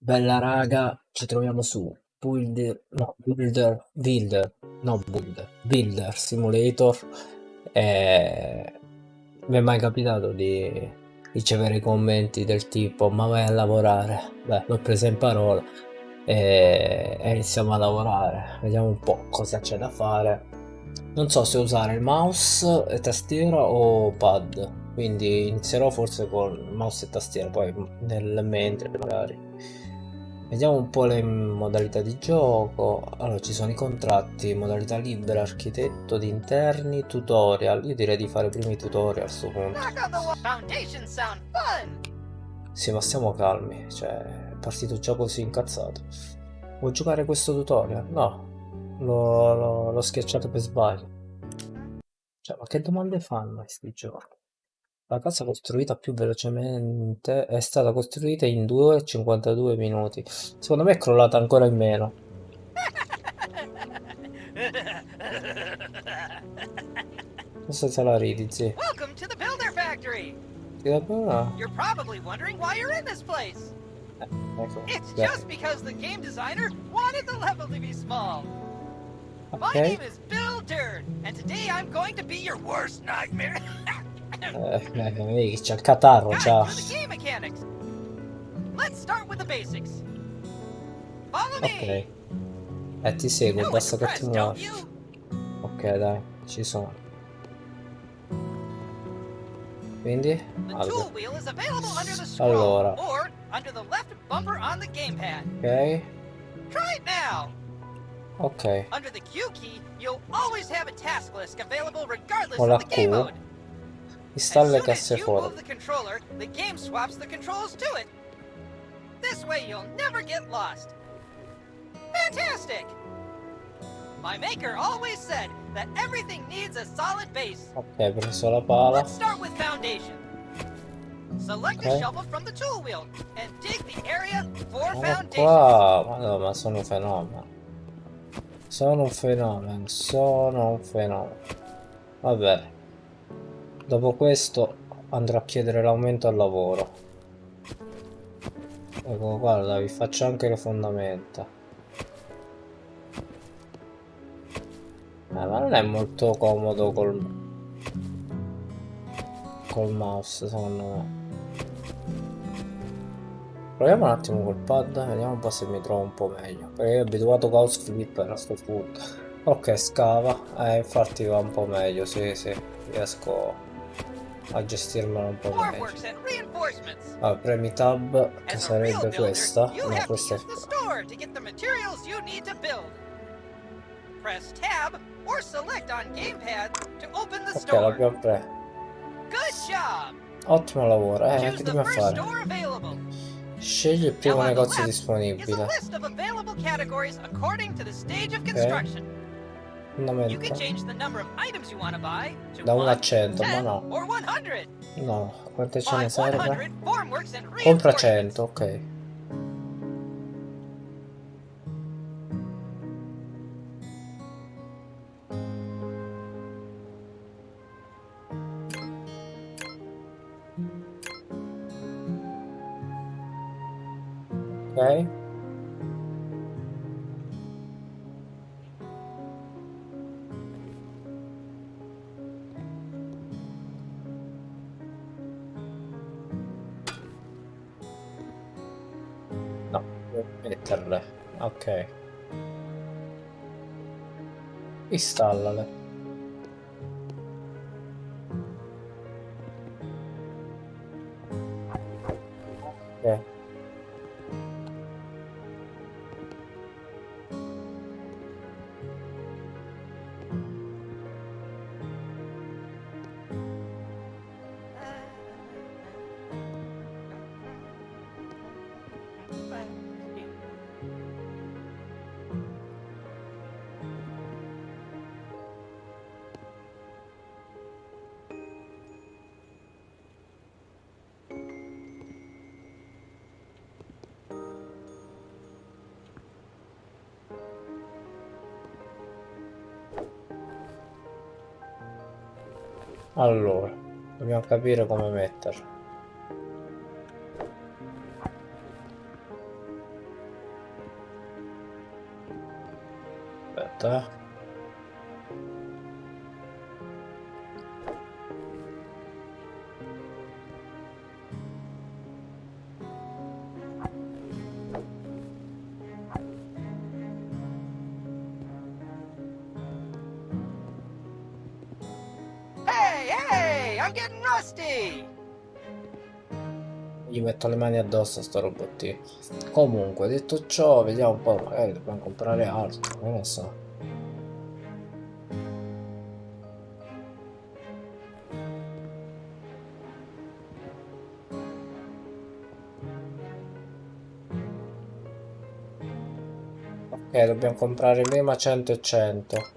Bella raga, ci troviamo su Builder Simulator. E mi è mai capitato di ricevere commenti del tipo: ma vai a lavorare? Beh, l'ho presa in parola e iniziamo a lavorare. Vediamo un po' cosa c'è da fare. Non so se usare il mouse e tastiera o pad, quindi inizierò forse con mouse e tastiera, poi nel mentre magari. Vediamo un po' le modalità di gioco. Allora, ci sono i contratti, modalità libera, architetto di interni, tutorial. Io direi di fare prima i tutorial a questo punto. Sì, ma stiamo calmi, cioè, è partito già così incazzato. Vuoi giocare questo tutorial? No, l'ho schiacciato per sbaglio. Cioè, ma che domande fanno questi giochi? La casa costruita più velocemente è stata costruita in 2 e 52 minuti. Secondo me è crollata ancora in meno. Cosa se la ridi, zi? Welcome to the Builder Factory! Sì, davvero? You're probably wondering why you're in this place. Ecco, It's beh, just because the game designer wanted the level to be small. My ok. name is Builder, and today I'm going to be your worst nightmare. Vedi che c'è il catarro, Guide già. through the game mechanics. Let's start with the basics. Follow Ok, me. ti You seguo, know what to basta che press, ti don't muovi. you? Ok, dai, ci sono. Quindi, The allora, tool wheel is available under the scroll allora, or under the left bumper on the gamepad. ok, Try it now. ok. Under the Q key, you'll always have a task list available regardless Con of la the game Q, mode. As installa le soon as you casseforti. move the controller, the game swaps the controls to it. This way you'll never get lost. Fantastic! My maker always said that everything needs a solid base. Ok, ho preso la pala. Let's start with foundation. Select a Ok. shovel from the tool wheel and dig the area for Sono foundations. qua, madonna, ma sono un fenomeno. Sono un fenomeno, sono un fenomeno. Vabbè, dopo questo andrò a chiedere l'aumento al lavoro. Ecco, guarda, vi faccio anche le fondamenta. Ma non è molto comodo col mouse, secondo me. Proviamo un attimo col pad, vediamo un po' se mi trovo un po' meglio. Perché io ho abituato Gauss Flipper a sto punto. Ok, scava. Infatti va un po' meglio, sì, sì. Riesco a gestirmelo un po' meglio. Formworks and reinforcements. Allora, premi tab, che As a real sarebbe builder, questa. you No, have to questa è... use the store to get the materials you need to build. Press tab or select on gamepad to open the Ok, store. l'abbiamo preso. Good job! Ottimo lavoro. Choose Che the dobbiamo first fare? store available. Scegli il Now primo on the negozio left is a disponibile. list of available categories according to the stage of Ok, construction. You can fondamenta. change the number of items you want to buy to Da 1 a 1, 100, ma 10, no. or 100. No, quante ce ne Buy serve? 100 formworks and Compra 100, reinforcements. ok. Ok. No, devo metterle. Ok. Installale. Ok. Allora, dobbiamo capire come metterlo. aspetta, Hey, I'm getting rusty! Gli metto le mani addosso a sto robottino. Comunque, detto ciò, vediamo un po', magari dobbiamo comprare altro, non lo so. Ok, dobbiamo comprare prima 100 e 100.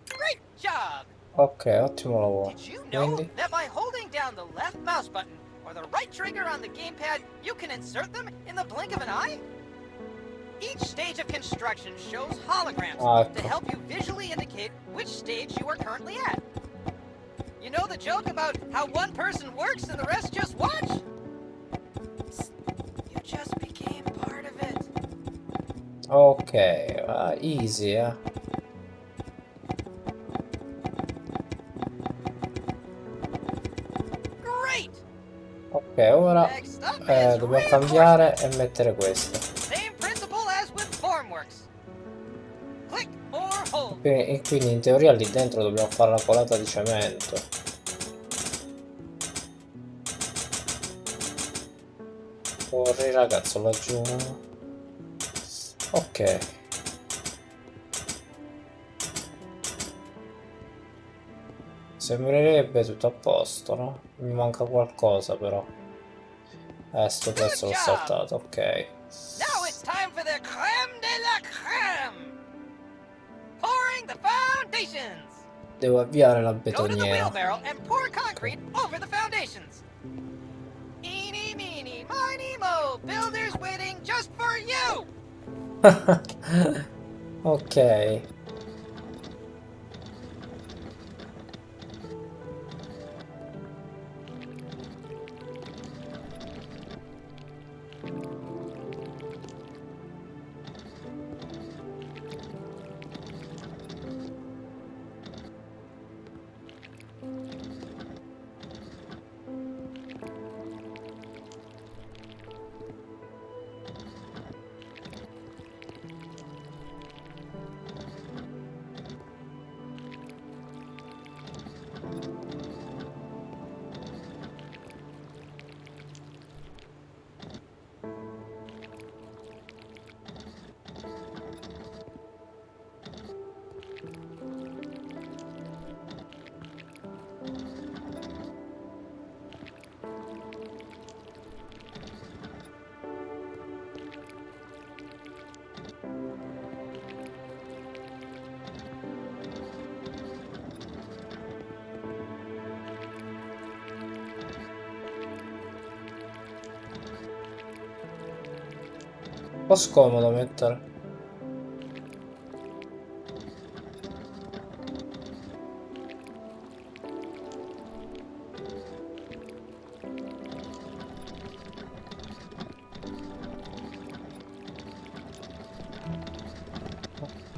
Great job! Ok, ottimo lavoro. Did you know Quindi, that by holding down the left mouse button or the right trigger on the gamepad, you can insert them in the blink of an eye? Each stage of construction shows holograms to ecco. help you visually indicate which stage you are currently at. You know the joke about how one person works and the rest just watch? You just became part of it. Ok, easy, Great! Ok, ora Next up is dobbiamo cambiare reinforcement. e mettere questo. Same principle as with formworks. Click or hold. E quindi in teoria lì dentro dobbiamo fare la colata di cemento. Corri ragazzo, laggiù. Ok. Sembrerebbe tutto a posto, no? Mi manca qualcosa però. Sto pezzo l'ho saltato, ok. Now it's time for the creme de la creme. Pouring the foundations. Devo avviare la Go to the betoniera. wheelbarrow and pour concrete over the foundations. Eeny, meeny, miny, mo. Builders waiting just for you. Ok. Un po' scomodo mettere.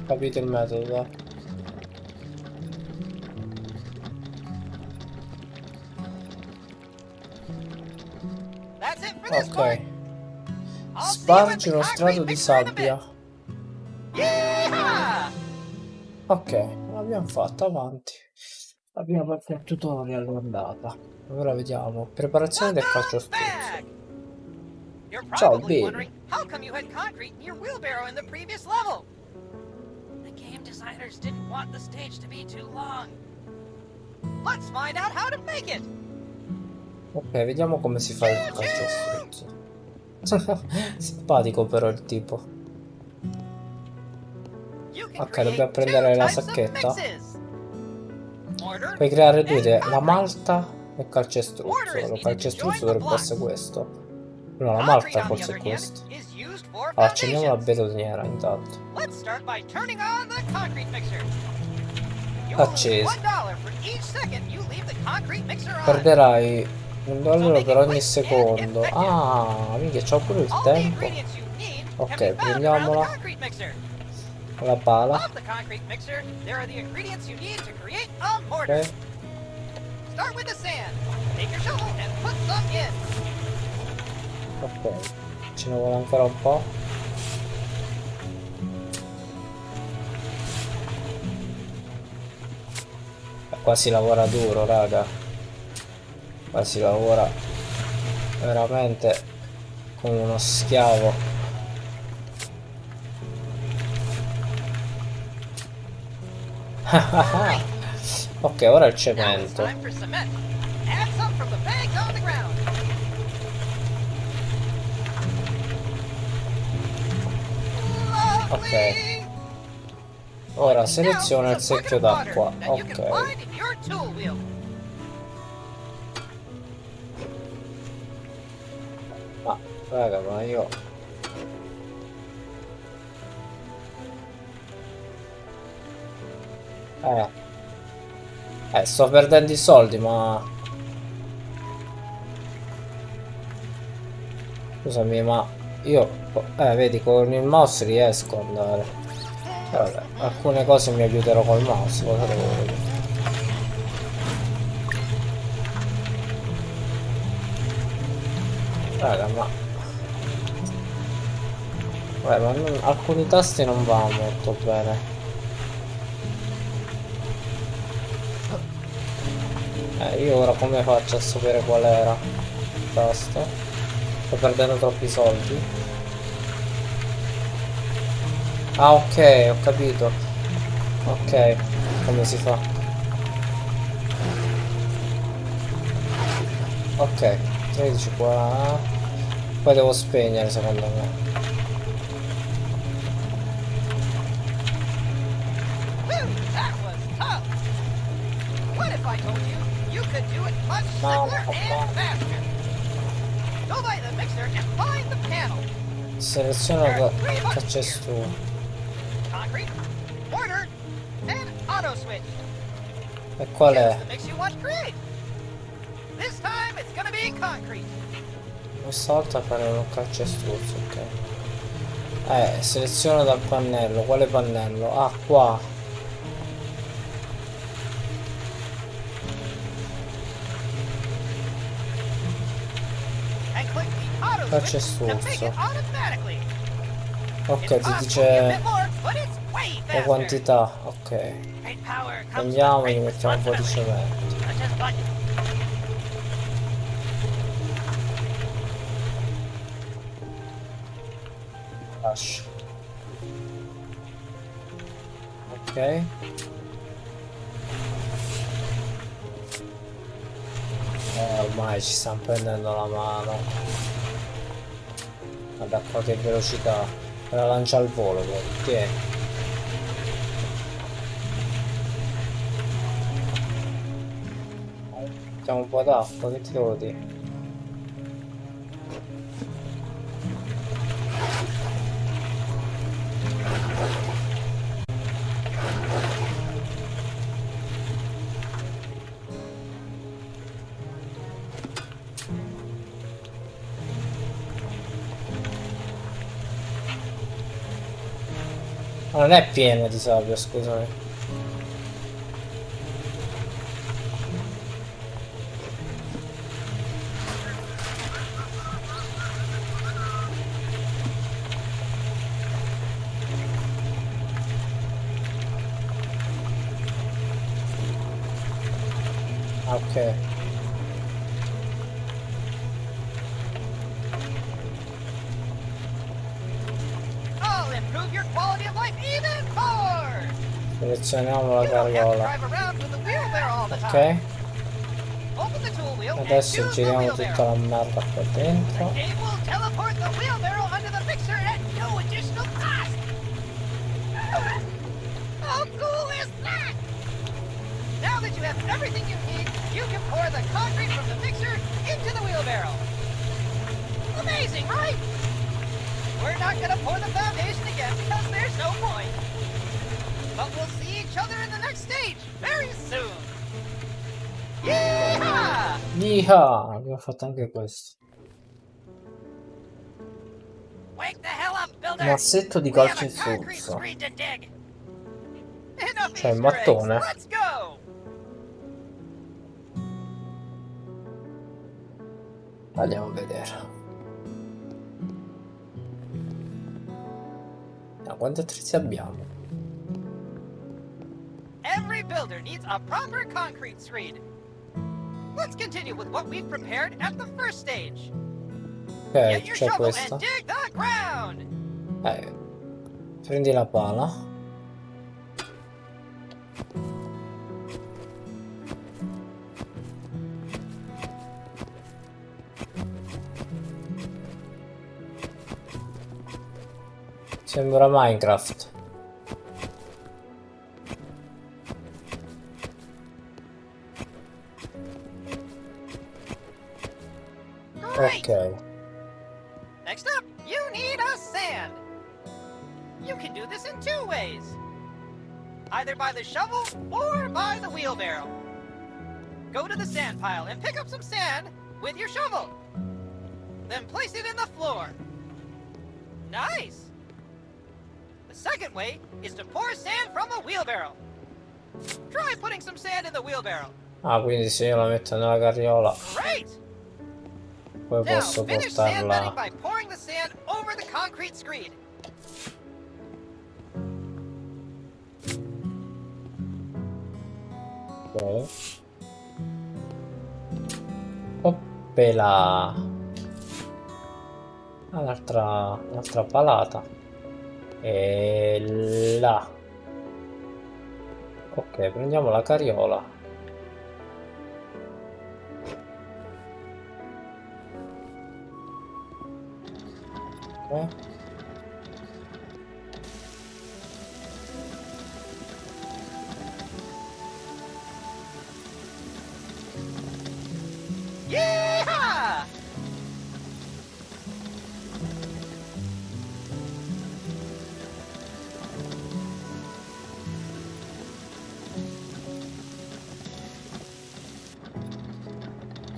Capite il metodo, dai. That's it for this Ok. part. I'll see you at Spargi the uno strato concrete di mixer in a bit. sabbia. Yeehaw! Ok, l'abbiamo fatto, avanti. La prima parte del tutorial è andata. Ora vediamo. Preparazione del Welcome calcestruzzo. back. You're Ciao, probably Bill. wondering how come you had concrete in your wheelbarrow in the previous level. The game designers didn't want the stage to be too long. Let's find out how to make it. Ok, vediamo come si fa il calcestruzzo. Simpatico però il tipo. You can Ok, create dobbiamo two prendere la types of sacchetta. mixes. Mortar Puoi creare due and idee, la concrete. malta e Mortar calcestruzzo. is Il needed to join calcestruzzo the dovrebbe blocks. essere questo. No, la Concrete, malta on the forse other è hand, questo. is used for Allora, accendiamo la foundations. betoniera intanto. Let's start by turning on the concrete mixer. You'll lose Acceso. $1 for each second you leave the concrete mixer on. Perderai So $1 make per it ogni quick and secondo. effective. Ah, minchia, c'ho pure il All the tempo. ingredients you need can Ok, be found around the prendiamola. concrete mixer. la pala. Pop the concrete mixer. There are the ingredients you need to create a mortar. Ok. Start with the sand. Take your shovel and put some in. Ok. Ce ne vuole ancora un po'. Qua si lavora duro, raga. Qua si lavora veramente come uno schiavo. Ok, ora il Now it's cemento. time for cement. Add some from the bags on the ground. Ok. Lovely! Ora Now seleziona il is a bucket secchio of water d'acqua. that you can Ok. find in your tool wheel. Ma, raga, ma io... sto perdendo i soldi, ma... Scusami, ma io... vedi, con il mouse riesco ad andare. Vabbè, alcune cose mi aiuterò col mouse, cosa devo vedere? Raga, ma... Vabbè, ma alcuni tasti non vanno molto bene. Io ora come faccio a sapere qual era il tasto? Sto perdendo troppi soldi. Ah, ok, ho capito. Ok, come si fa? Ok, 13 qua. Poi devo spegnere secondo me. Whew, that was tough. What if I told you you could do it much No, simpler and faster? Go by the mixer and find the panel. seleziona calcestruzzo. Concrete, mortar, and auto switch. E qual Choose è? the mix you want to create. This time it's gonna be concrete. Questa volta faremo un calcestruzzo, ok. Seleziona dal pannello. Quale pannello? Ah, qua. And click the auto switch to make it automatically. Ok, ti dice le quantità. Ok. Andiamo, gli mettiamo un po' di cemento. Lascia. Ok. Ormai ci stanno prendendo la mano. Guarda qua che velocità. Me la lancia al volo poi. Tieni. Mettiamo un po' d'acqua, che ti devo dire? Ma non è pieno di sabbia, scusami. Ok. I'll improve your quality of life even more. Selezioniamo la You don't have to carriola. drive around with the wheelbarrow all the Ok. time. Open the tool wheel and Adesso use the giriamo tutta wheelbarrow. la merda qua dentro. The game will teleport the wheelbarrow under the mixer at no additional cost. How cool is that? Now that you have everything you need, you can pour the concrete from the mixer into the wheelbarrow. Amazing, right? We're not gonna pour the foundation again because there's no point. But we'll see each other in the next stage very soon. Yeehaw! Yeehaw! Abbiamo fatto anche questo. Wake the hell up, builder! Un assetto di We have a calcestruzzo. concrete screen to dig. Enough C'è il Easter eggs. mattone. Let's go. Andiamo a vedere. Quanti attrezzi abbiamo? Every builder needs a proper concrete screed. Let's continue with what we've prepared at the first stage. Ok, Get your c'è shovel questa. and dig the ground. Prendi la pala. Sembra Minecraft. Great. Ok. Next up, you need a sand. You can do this in two ways. Either by the shovel or by the wheelbarrow. Go to the sand pile and pick up some sand with your shovel. Then place it in the floor. Nice! The second way is to pour sand from a wheelbarrow. Try putting some sand in the wheelbarrow. Ah, quindi se io la metto nella carriola, Great! poi Now posso finish sand bedding portarla. by pouring the sand over the concrete screed. Ok. Oppela. Un'altra palata. E là. Ok, prendiamo la carriola. Ok. Yeehaw!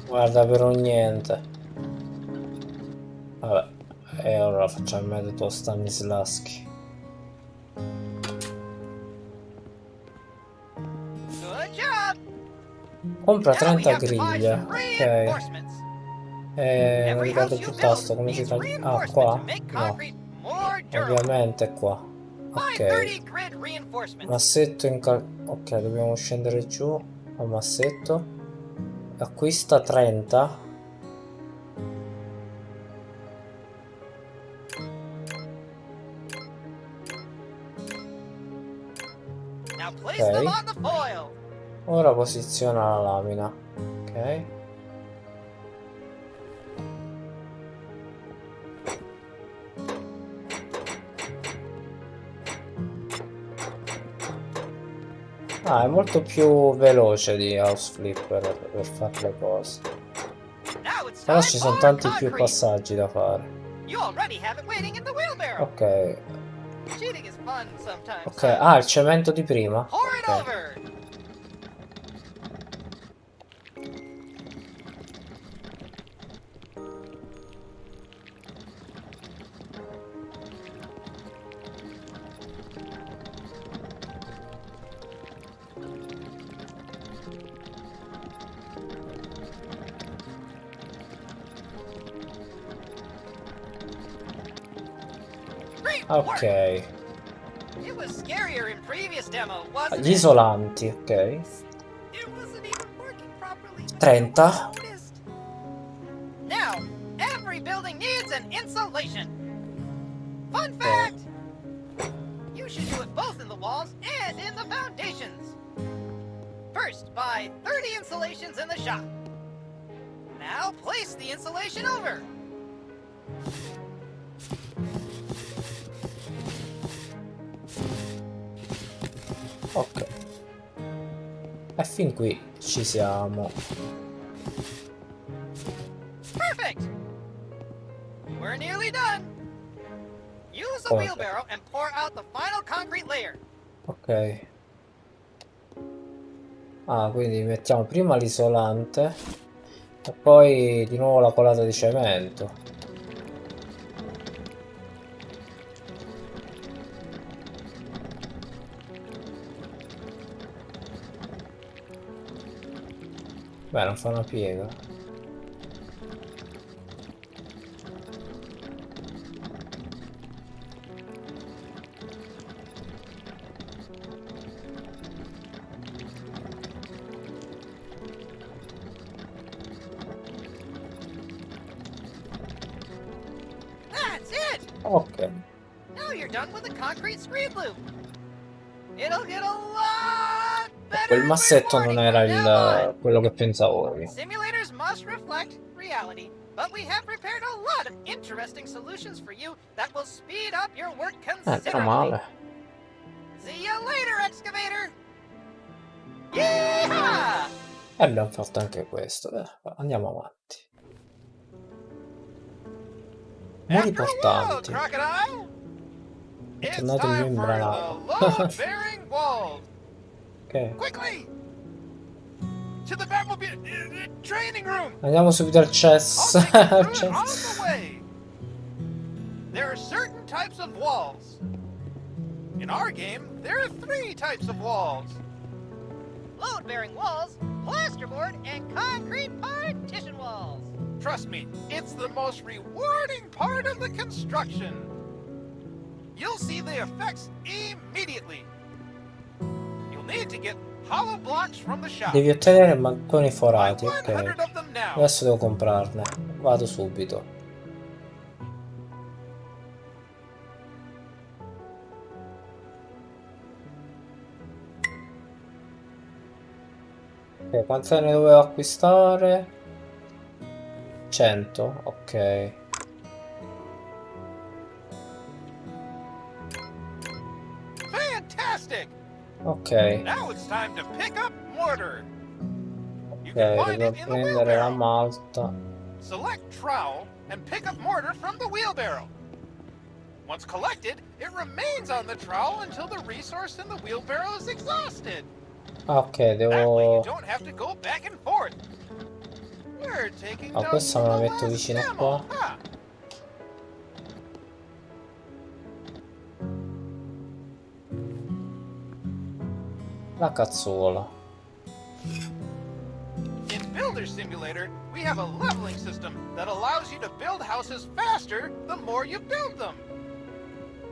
Guarda, per un niente. Vabbè, e ora facciamo il metodo Stanislavski. Good job! Compra Now we 30 have to buy griglie. some Ok. reinforcements. Non Every ricordo house più you il tasto, build come si needs fa? Ah, reinforcement qua? to make No, concrete more durable. ovviamente è qua. Buy Ok. 30 grid reinforcements. Massetto in ok, dobbiamo scendere giù al massetto. Acquista 30. Now place them Ok. on the foil. Ora posiziona la lamina. Ok. Ah, è molto più veloce di House Flipper per fare le cose. Now it's Però time ci sono for tanti più concrete. passaggi da fare. You already have it waiting in the wheelbarrow. Ok. Cheating is fun sometimes. Ok. Ah, il cemento di prima. Pour it Ok. over. Great work. Ok. It was scarier in previous demo, wasn't Gli it? isolanti, ok. It wasn't even working properly. 30. Noticed. Now, every building needs an insulation. Fun fact! You should do it both in the walls and in the foundations. First, buy 30 insulations in the shop. Now, place the insulation over. Ok. E fin qui ci siamo. Perfect! We're nearly done. Use a Come? wheelbarrow and pour out the final concrete layer. Ok. Ah, quindi mettiamo prima l'isolante e poi di nuovo la colata di cemento. Beh, non fa una piega. That's it! Ok. Now you're done with the concrete screen loop. It'll get a lot Quel better and massetto non rewarding era from now on. quello che pensavo io. Simulators must reflect reality, but we have prepared a lot of interesting solutions for you that will speed up your work Meno considerably. male. See you later, excavator! Yeehaw! E abbiamo fatto anche questo. Andiamo avanti. Muri After a while, portanti. crocodile! È It's tornato il mio time for the imbranato. load-bearing walls! Ok. Quickly! To the Batmobile training room! Andiamo subito al chess. I'll take you Al through it on chess. the way! There are certain types of walls. In our game, there are 3 types of walls. Load-bearing walls, plasterboard, and concrete partition walls. Trust me, it's the most rewarding part of the construction. You'll see the effects immediately. You'll need to get hollow blocks from the shop. Devi ottenere mattoni Buy forati. 100 Ok. of them now. Adesso devo comprarne. Vado subito. Ok, quante ne dovevo acquistare? 100. Ok. Fantastic! Ok. Now it's time to pick up mortar. You Ok, can find devo it in the prendere la wheelbarrow. malta. Select trowel and pick up mortar from the wheelbarrow. Once collected, it remains on the trowel until the resource in the wheelbarrow is exhausted. Ah, ok, That way you devo... don't have to go back and forth. We're taking Ah, notes questa from me la the metto last vicino demo, qua. huh? La cazzuola. In Builder Simulator, we have a leveling system that allows you to build houses faster the more you build them.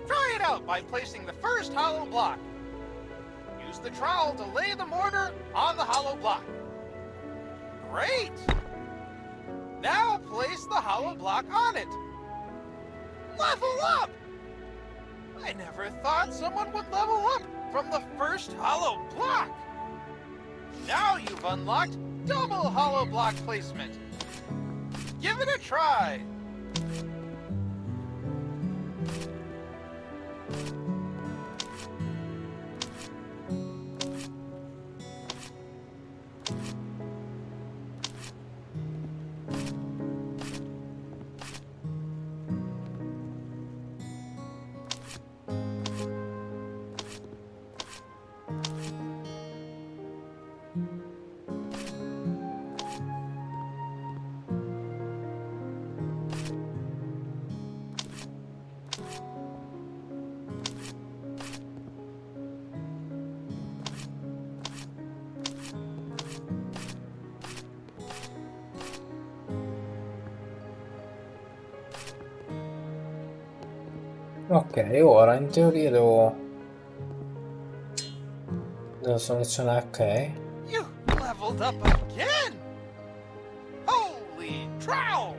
Try it out by placing the first hollow block. Use the trowel to lay the mortar on the hollow block. Great! Now place the hollow block on it. Level up! I never thought someone would level up from the first hollow block. Now you've unlocked double hollow block placement. Give it a try. Ok, ora in teoria devo selezionare ok. You leveled up again! Holy trowel!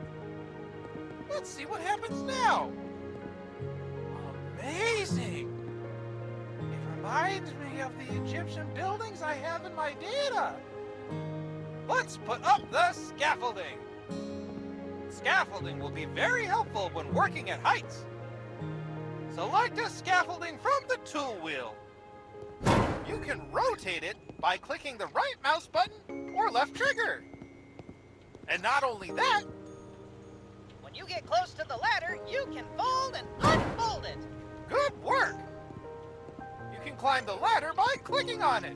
Let's see what happens now. Amazing! It reminds me of the Egyptian buildings I have in my data. Let's put up the scaffolding. Scaffolding will be very helpful when working at heights. Select a scaffolding from the tool wheel. You can rotate it by clicking the right mouse button or left trigger. And not only that, when you get close to the ladder, you can fold and unfold it. Good work! You can climb the ladder by clicking on it.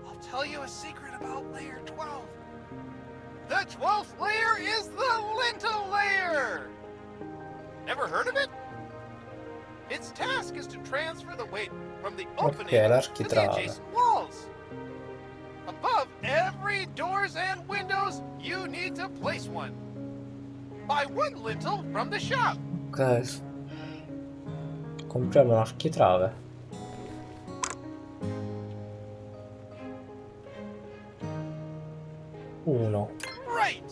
I'll tell you a secret about layer 12. The 12th layer is the lintel layer. Never heard of it? Its task is to transfer the weight from the opening to the l'architrave. adjacent walls. Above every doors and windows, you need to place one. Buy one lintel from the shop. Ok. Compriamo un architrave. Uno. Right.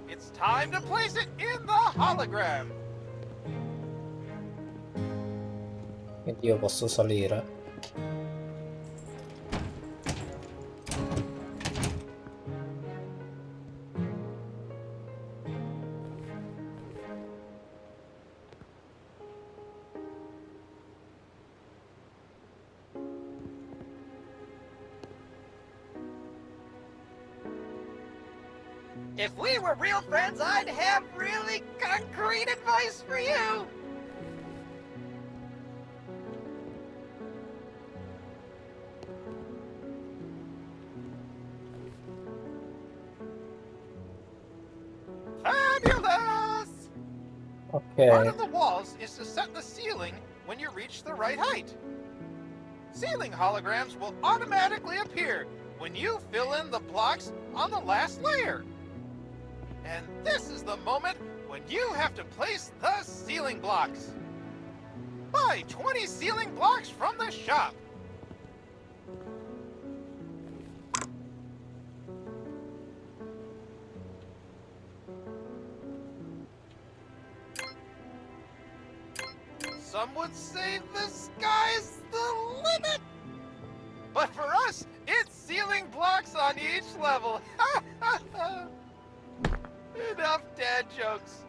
It's time to place it in the hologram. Quindi io posso salire. If we were real friends, I'd have really concrete advice for you. Fabulous! Part Ok. of the walls is to set the ceiling when you reach the right height. Ceiling holograms will automatically appear when you fill in the blocks on the last layer. And this is the moment when you have to place the ceiling blocks. Buy 20 ceiling blocks from the shop. Some would say the sky's the limit. But for us, it's ceiling blocks on each level. Enough dad jokes.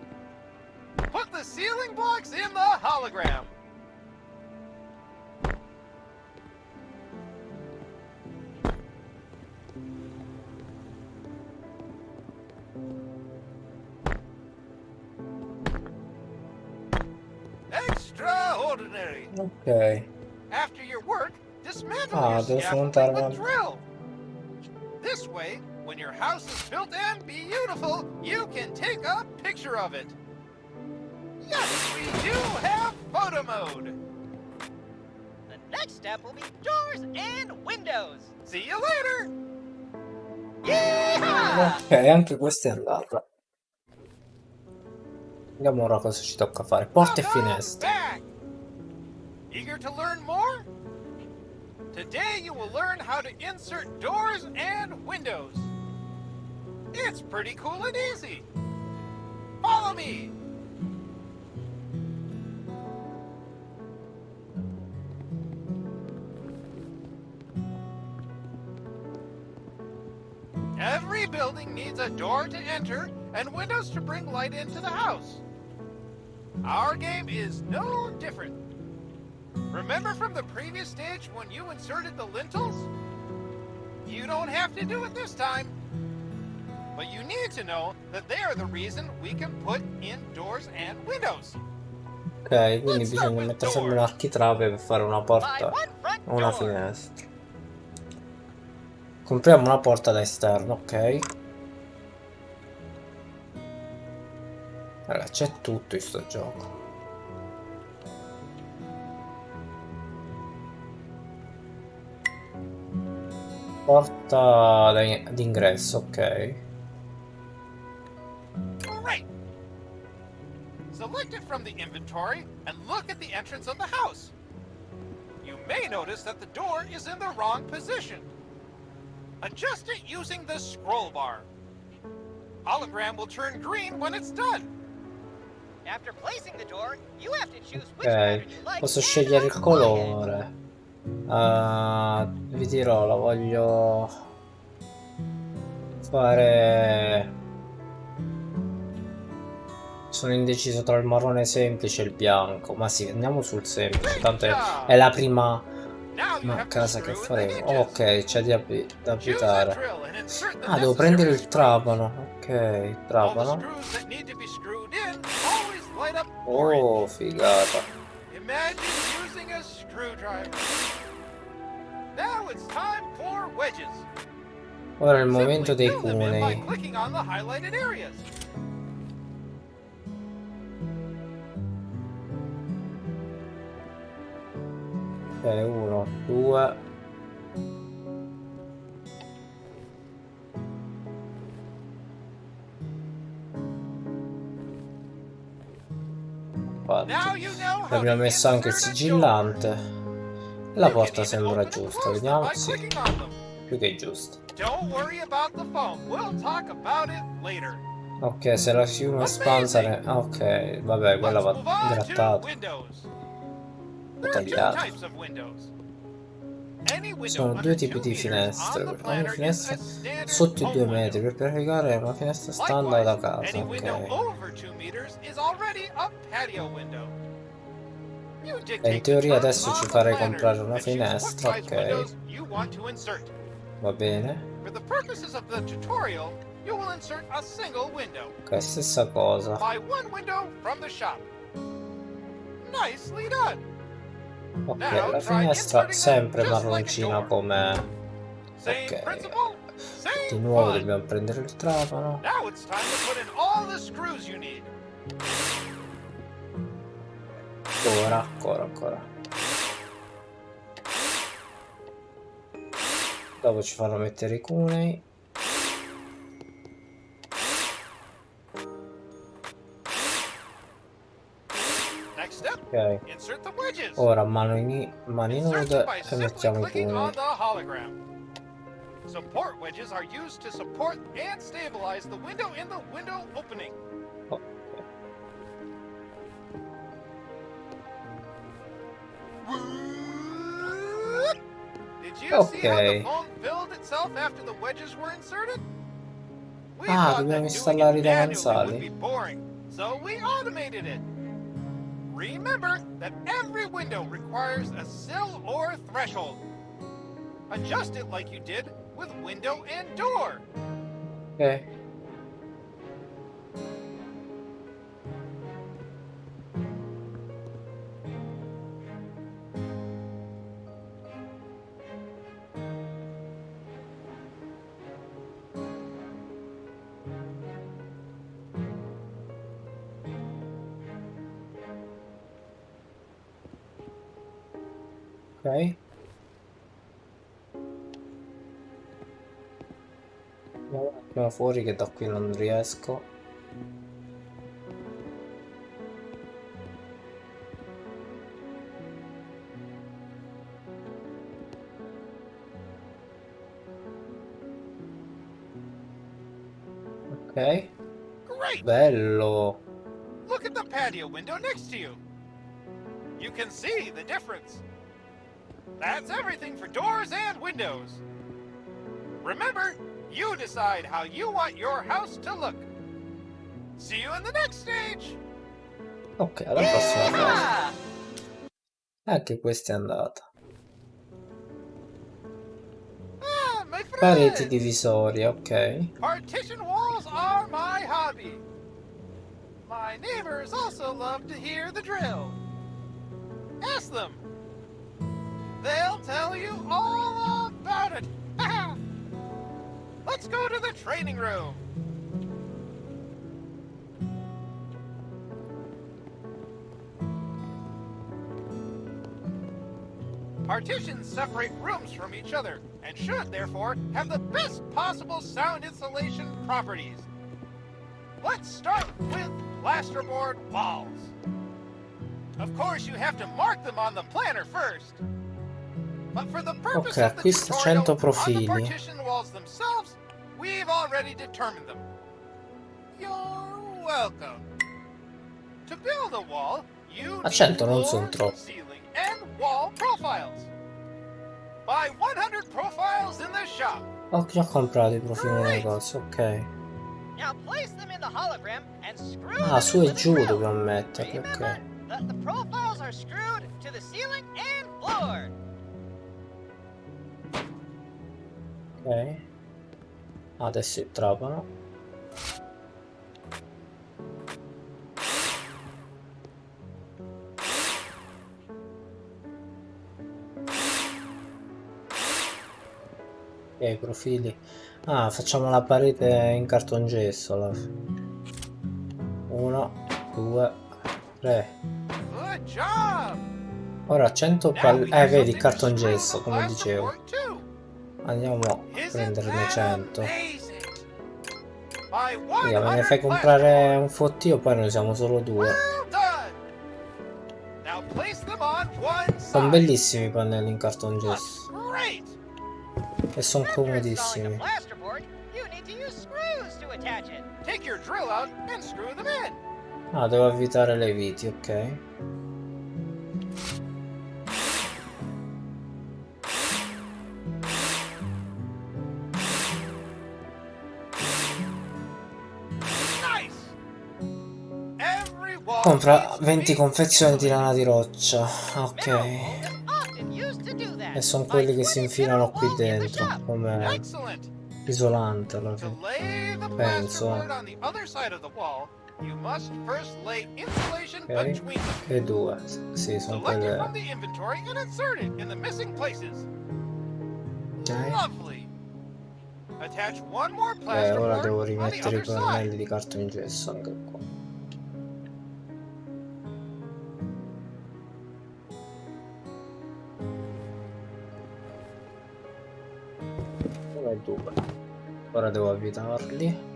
Put the ceiling blocks in the hologram. Extraordinary. Ok. After your work, dismantle Ah, your devo scaffolding smontare with una... drill. This way, when your house is built and beautiful, you can take a picture of it. Yes, we do have photo mode. The next step will be doors and windows. See you later. Yeehaw! Ok, anche questa è andata. Vediamo ora cosa ci tocca fare. Porte e Welcome finestre. back. Eager to learn more? Today you will learn how to insert doors and windows. It's pretty cool and easy. Follow me. Every building needs a door to enter and windows to bring light into the house. Our game is no different. Remember from the previous stage when you inserted the lintels? You don't have to do it this time. But you need to know that they are the reason we can put in doors and windows. Ok, quindi bisogna mettere sempre un architrave per fare una Buy porta one front o una door. finestra. Compriamo una porta da esterno, ok. Allora, c'è tutto in sto gioco. Porta d'ingresso, ok. Great. Select it from the inventory and look at the entrance of the house. You may notice that the door is in the wrong position. Adjust it using the scroll bar. Hologram will turn green when it's done. After placing the door, you have to choose which Ok, pattern you like posso and scegliere il apply it. colore. Vi dirò, la voglio fare... Sono indeciso tra il marrone semplice e il bianco, ma sì, andiamo sul semplice, tanto è la prima casa che faremo. Ok, c'è da abitare. Ah, devo prendere il trapano. Ok, trapano. Oh, figata. Imagine using a screwdriver. Now it's time for wedges. Ora è il momento Simply dei fill them in by cunei. clicking on the highlighted areas. Ok, 1, 2. infatti. Now you know how Abbiamo to messo anche il insert a door. sigillante. E la You porta can even sembra open and giusta, close them vediamo. by Sì, clicking on them. più che giusta. Don't worry about the foam. We'll talk about it later. Ok, se la fiume espansa ok, vabbè, quella Let's va move on to grattata windows. o There are two tagliata. types of windows. Any Ci window sono due under tipi 2 di meters finestre. on the Per ogni planner is finestra a standard sotto i 2 home metri window. per verificare una finestra standard da Likewise, casa. any window Ok. over 2 meters is already a patio window. You E in dictate the teoria terms adesso ci on the farei planner comprare una and choose what finestra. size Ok, windows you want to insert. va bene. For the purposes of the tutorial, you will insert a single window. Ok, stessa cosa. Buy one window from the shop. Nicely done. Ok, Now la try finestra inserting them sempre just like a marroncina door. come... Same Ok. principle, Di same nuovo fun. dobbiamo prendere il trapano. Now it's time to put in all the screws you need. Ancora. Dopo ci fanno mettere i cunei. Next step, Ok. insert the wedges. Ora mani Insert them nude by e simply mettiamo i clicking on cunei. the hologram. Support wedges are used to support and stabilize the window in the window opening. Oh, Did you see how the ok. foam filled itself after the wedges were inserted? We Ah, thought dobbiamo that doing it installare i manually would be davanzali. boring, so we automated it. Remember that every window requires a sill or threshold. Adjust it like you did with window and door. Ok. Ok. Andiamo un attimo fuori che da qui non riesco. Ok. Great! Bello. Look at the patio window next to you. You can see the difference. That's everything for doors and windows. Remember, you decide how you want your house to look. See you in the next stage. Ok, alla prossima fase. Ah! Anche questa è andata. Ah, my Pareti friends! divisorie, ok. Partition walls are my hobby. My neighbors also love to hear the drill. Ask them. They'll tell you all about it. Let's go to the training room. Partitions separate rooms from each other and should, therefore, have the best possible sound insulation properties. Let's start with plasterboard walls. Of course, you have to mark them on the planner first. But for the purpose Ok, of the acquista tutorial, 100 on the profili. partition walls themselves, we've already determined them. You're welcome. To build a wall, you A need 100 non floor, sono troppo. ceiling, and wall profiles. Buy 100 profiles in the shop. Ho già comprato i profili nel negozio, ok. Now place them in the hologram and screw Ah, them su in e with a giù drill. dobbiamo metterli, Remember ok. that the profiles are screwed to the ceiling and floor. Ok. Adesso il trapano. Ok, i profili. Ah, facciamo la parete in cartongesso. 1, 2, 3. Good job. Ora 100 Now we have vedi, something to cartongesso, screw the come glass dicevo. support to. Andiamo a Isn't prenderne that 100. amazing? Buy Mica, me ne 100 fai comprare plasterboard. un fottio, poi ne usiamo solo 2. Well done. place them on one Sono side. bellissimi i pannelli in cartongesso. Looks great. E sono After installing comodissimi. a plasterboard, you need to use screws to attach it. Take your drill out and screw them in. Ah, devo avvitare le viti, ok. Nice. Every wall Compra needs to 20 be confezioni di lana insulated. di roccia. Ok. Mineral wool is often used to do that. E sono Buy quelli che si 20 infilano mineral qui wool in the dentro. shop. Come Excellent. isolante alla To fine. lay the Penso. plasterboard on the other side of the wall, you must first lay insulation Ok. between them. E 2. Sì, sono Select it from quelle. the inventory and insert it in the missing places. Ok. Lovely. Attach one more Ora plasterboard devo on the rimettere i other side. pannelli di cartongesso anche qua. Uno e 2. Ora devo avvitarli.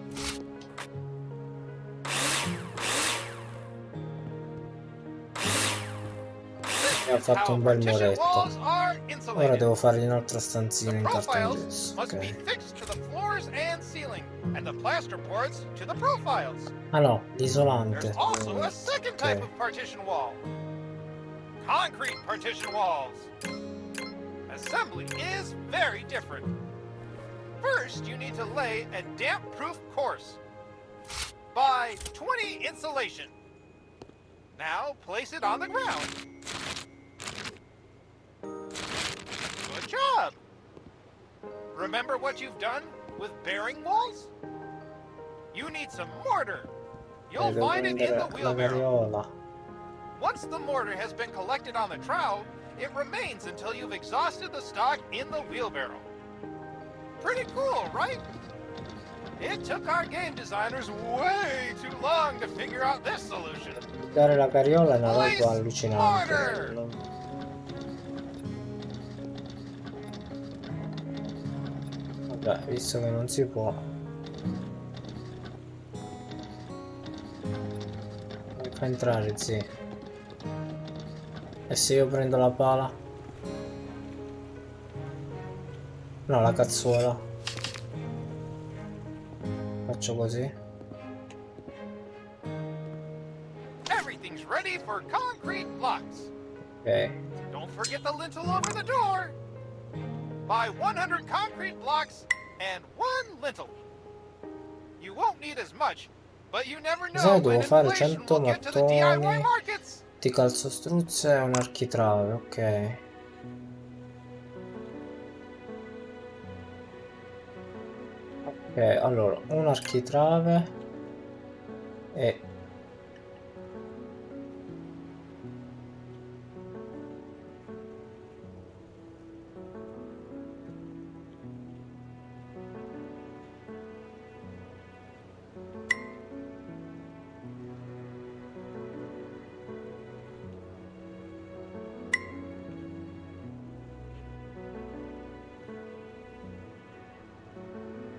Mi ha fatto un bel Partition muretto. walls are Ora insulated. devo fargli un'altra The stanzina in profiles cartongesso. must be Ok. fixed to the floors and ceiling, and the plasterboards to the profiles. Ah no, There's l'isolante. also a second type Ok. of partition wall. Concrete partition walls. Assembly is very different. First, you need to lay a damp-proof course. Buy 20 insulation. Now place it on the ground. Good job. Remember what you've done with bearing walls? You need some mortar. You'll Devo find it in prendere the la wheelbarrow. carriola. Once the mortar has been collected on the trowel, it remains until you've exhausted the stock in the wheelbarrow. Pretty cool, right? It took our game designers way too long to figure out this solution. Dare la carriola è una roba Place allucinante. mortar. Vabbè, visto che non si può. Mi fa entrare, sì. E se io prendo la pala? No, la cazzuola. Faccio così. Everything's ready for concrete blocks. Ok. Don't forget the lintel over the door. Buy 100 concrete blocks and 1 lintel. You won't need as much, but you never know Devo when fare inflation 100 will get to the DIY mattoni markets. di calzostruzzo e un architrave, ok. Ok, allora, un architrave e...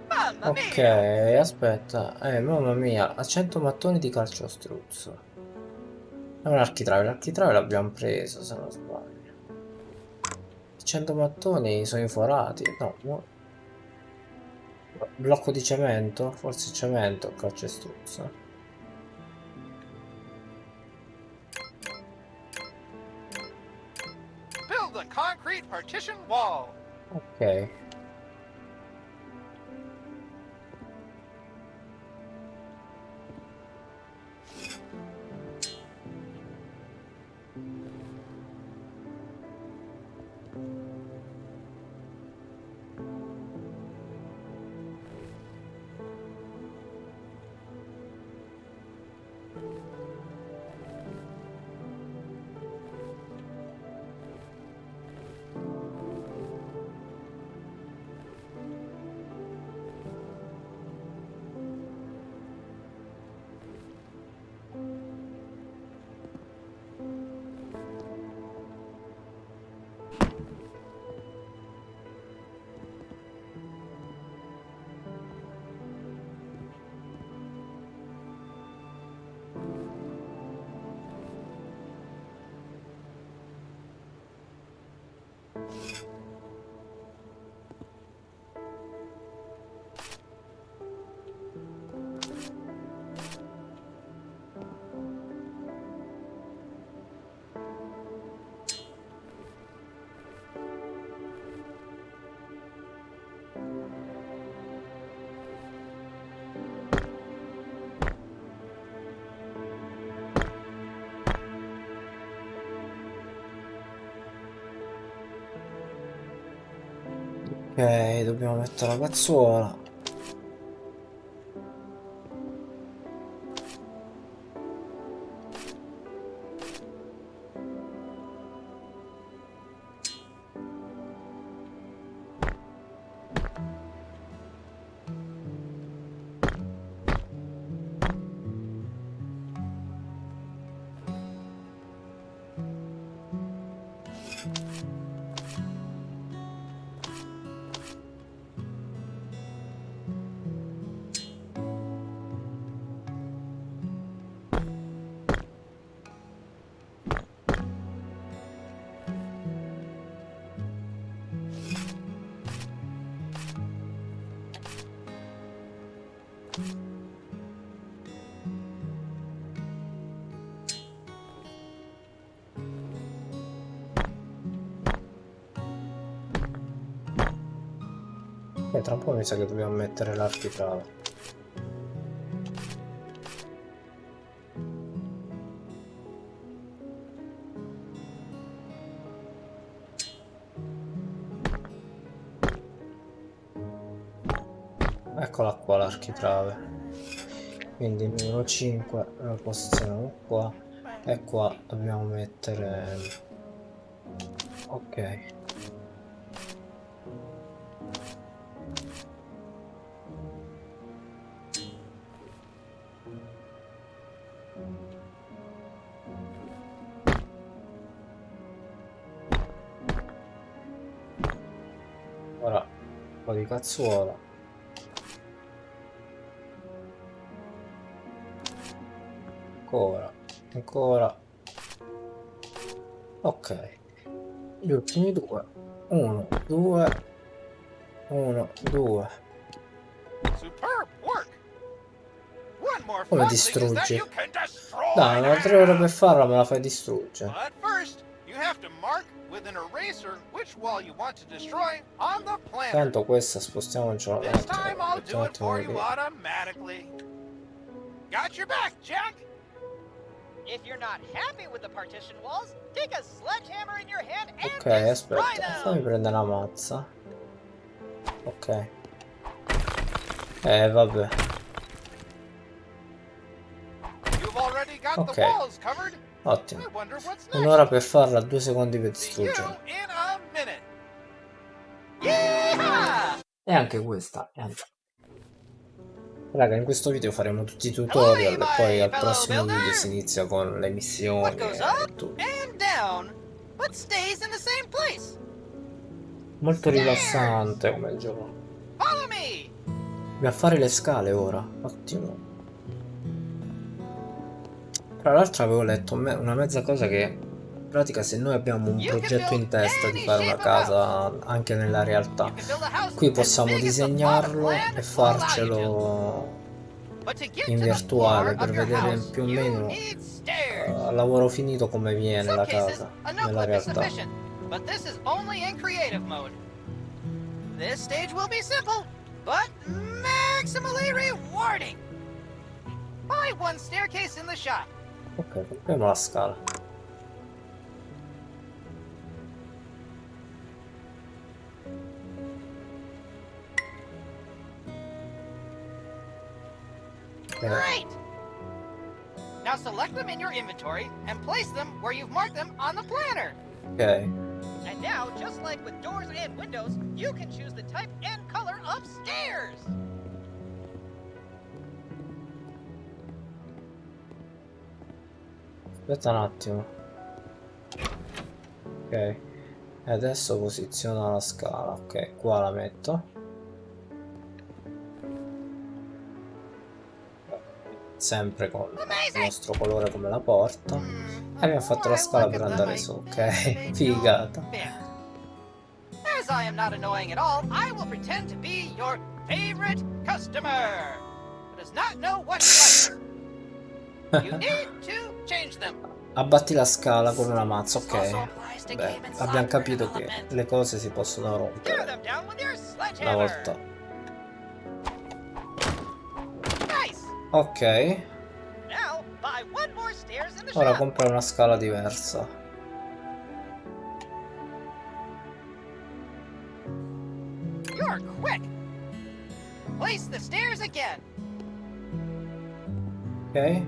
Mamma Ok, mia! aspetta, mamma mia, a 100 mattoni di calcestruzzo. È un architrave, l'architrave l'abbiamo preso, se non sbaglio. 100 mattoni sono inforati, no, blocco di cemento, forse cemento, calcestruzzo. Build a concrete partition wall. Ok. Ok, dobbiamo mettere la cazzuola. E tra un po' mi sa che dobbiamo mettere l'architrave. Eccola qua l'architrave. Quindi il numero 5 lo posizioniamo qua. E qua dobbiamo mettere... Ok. Ora un po' di cazzuola. Ancora. Ancora. Ok. Gli ultimi due. 1, 2. 1, 2. Superb work! One more Come fun thing is that distruggi? you can destroy Dai, non ho 3 ore them! per farla, me la fai distruggere. But first, you have to mark with an eraser which wall you want to destroy on the planner. Tanto questa spostiamocela un This time I'll attimo. do it for you automatically. Got your back, Jack! If you're not happy with the partition walls, take a sledgehammer in your hand and Ok, destroy aspetta, fammi them! prendere la mazza. Ok. Vabbè. You've already got the Ok. walls covered. Ottimo. I wonder what's next. Un'ora per farla, 2 secondi per See you distruggere. in a minute. Yeehaw! E anche questa. Raga, in questo video faremo tutti i Hello, tutorial e poi al fellow prossimo video builder. si inizia con le What missioni goes e up tutto. and down, but stays in the same place? Molto Stairs! rilassante come gioco. Follow me! Dobbiamo fare le scale ora. Ottimo. Tra l'altro avevo letto una mezza cosa che in pratica se noi abbiamo un progetto in testa di fare una casa anche nella realtà, You can build a house qui as possiamo big as the plot of disegnarlo land e will allow you to. farcelo But to get in to the virtuale floor per of your vedere house, più o you meno need stairs. a lavoro finito come In viene some la cases, casa a no nella clip is realtà. sufficient, but this is only in creative mode. This stage will be simple, but maximally rewarding. Buy one staircase in the shop. Ok, compriamo la scala. Great! Now select them in your inventory and place them where you've marked them on the planner. Ok. And now, just like with doors and windows, you can choose the type and color of stairs. Aspetta un attimo. Ok. E adesso posiziona la scala. Ok, qua la metto. Sempre con il nostro colore come la porta. E abbiamo fatto la scala per andare su. Ok, figata. As I am not annoying at all, I will pretend to be your favorite customer who does not know what he likes. You need to change them. Abbatti la scala con una mazza, Also ok. applies to Beh, game and abbiamo software capito che development. le cose si possono Tear rompere them down with your una sledgehammer. volta. Nice. Ok, Now buy one more stairs in the ora shop. compra una scala diversa. place the stairs again. Ok.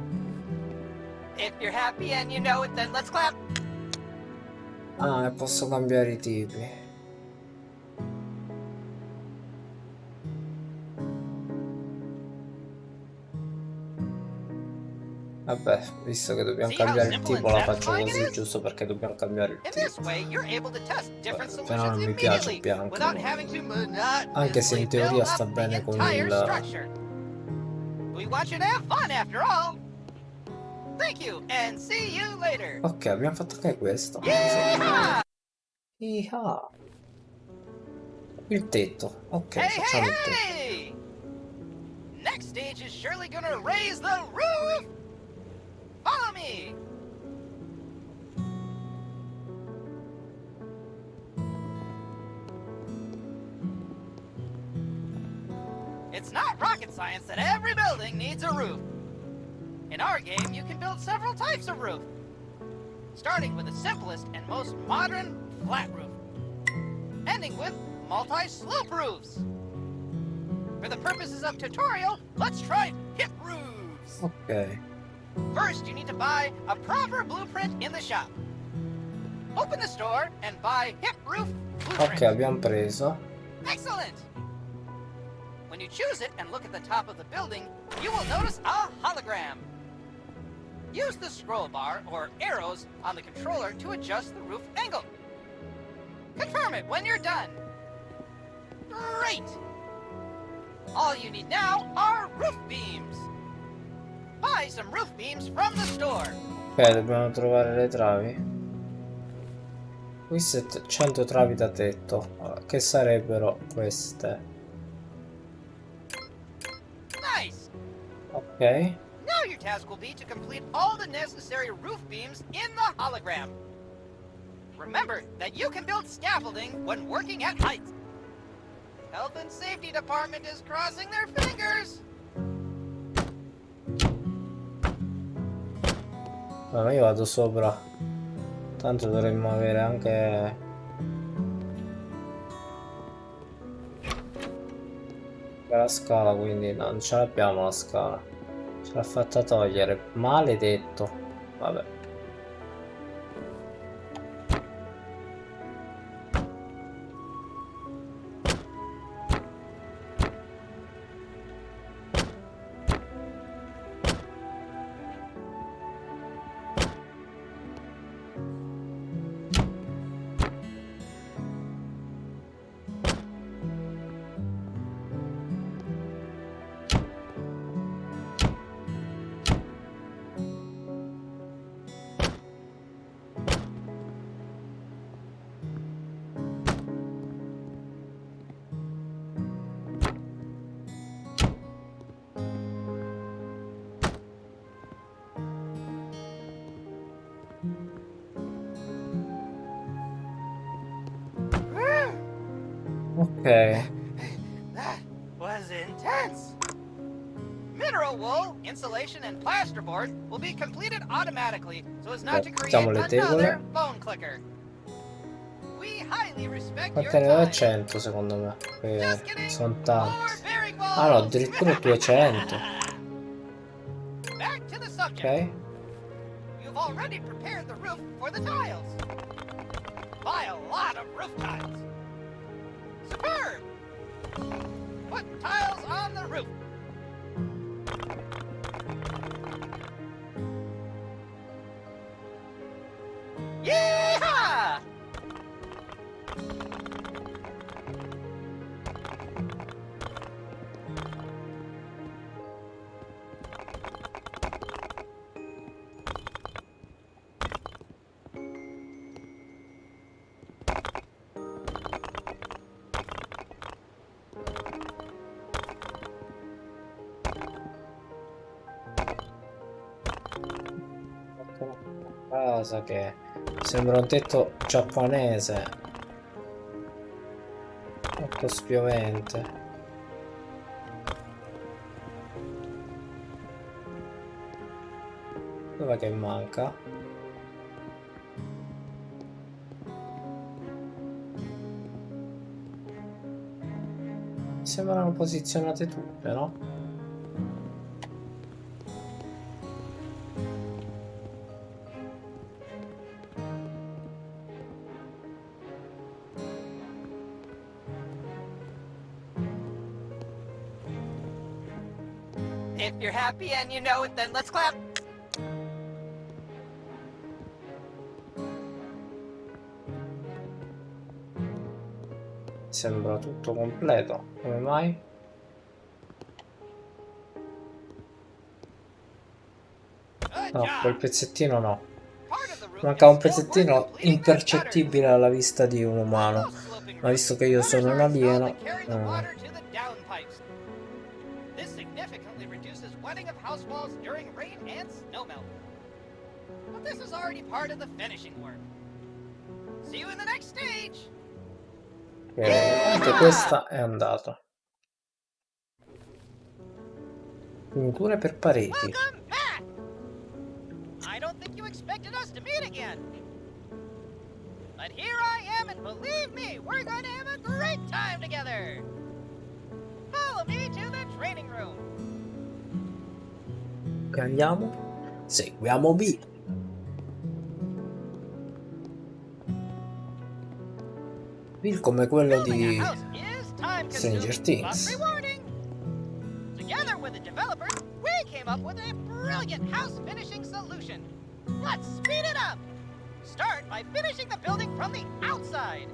If you're happy and you know it, then let's clap. Ah, e posso cambiare i tipi. Vabbè, visto che dobbiamo See how cambiare il simple tipo, and la faccio satisfying it così, is? giusto perché dobbiamo cambiare il In this tipo. way, you're able to test different Però solutions non mi piace il immediately bianco. without having to Anche se monotonously in teoria build sta up the bene con entire il... structure. We want you to have fun after all. Thank you, and see you later. Ok, abbiamo fatto anche questo. Yeehaw! Iha. Il tetto. Ok, Hey, facciamo hey, il tetto. hey! Next stage is surely gonna raise the roof! Follow me! It's not rocket science that every building needs a roof. In our game, you can build several types of roof, starting with the simplest and most modern flat roof, ending with multi-slope roofs. For the purposes of tutorial, let's try hip roofs. Ok. First, you need to buy a proper blueprint in the shop. Open the store and buy hip roof blueprint. Ok, abbiamo preso. Excellent! When you choose it and look at the top of the building, you will notice a hologram. Use the scroll bar or arrows on the controller to adjust the roof angle. Confirm it when you're done. Great! All you need now are roof beams. Buy some roof beams from the store. Ok, dobbiamo trovare le travi. Qui 700 travi da tetto, che sarebbero queste. Nice! Ok. Now your task will be to complete all the necessary roof beams in the hologram. Remember that you can build scaffolding when working at heights. Health and Safety Department is crossing their fingers. Allora io vado sopra. Tanto dovremmo avere anche... la scala, quindi no, non ce l'abbiamo la scala. Ce l'ha fatta togliere. Maledetto. Vabbè. Ok. That was intense. Mineral wool, insulation, and plasterboard will be completed automatically so as not to create Mettiamo le tegole. another phone clicker. We highly respect your Quante ne ho? time. 100 secondo me. Just kidding. Sono More tanti. bearing Ah no, balls. addirittura 200. Back to the subject. Ok. You've already prepared the roof for the tiles. Buy a lot of roof tiles. Superb! Put tiles on the roof. Yeehaw! Casa che sembra un tetto giapponese. Molto spiovente. Dov'è che manca? sembrano posizionate tutte, no? If you're happy and you know it, then let's clap. Sembra tutto completo. Come mai? Good No, quel job. pezzettino no. Part of the roof Manca un is still worth pezzettino completing that gutter. impercettibile alla vista di un umano. Most sloping Ma visto roofs, che io gutters sono un are installed alieno, to carry the water to the downpipes. This significantly reduces wetting of house walls during rain and snowmelt. But this is already part of the finishing work. See you in the next stage. anche questa è andata. Finiture per pareti. Welcome back. I don't think you expected us to meet again. But here I am, and believe me, we're going to have a great time together. Follow me to the training room. Che andiamo? Seguiamo B. Bill come quello Building a di house is Stranger time-consuming, but Things. rewarding. Together with the developers, we came up with a brilliant house finishing solution. Let's speed it up. Start by finishing the building from the outside.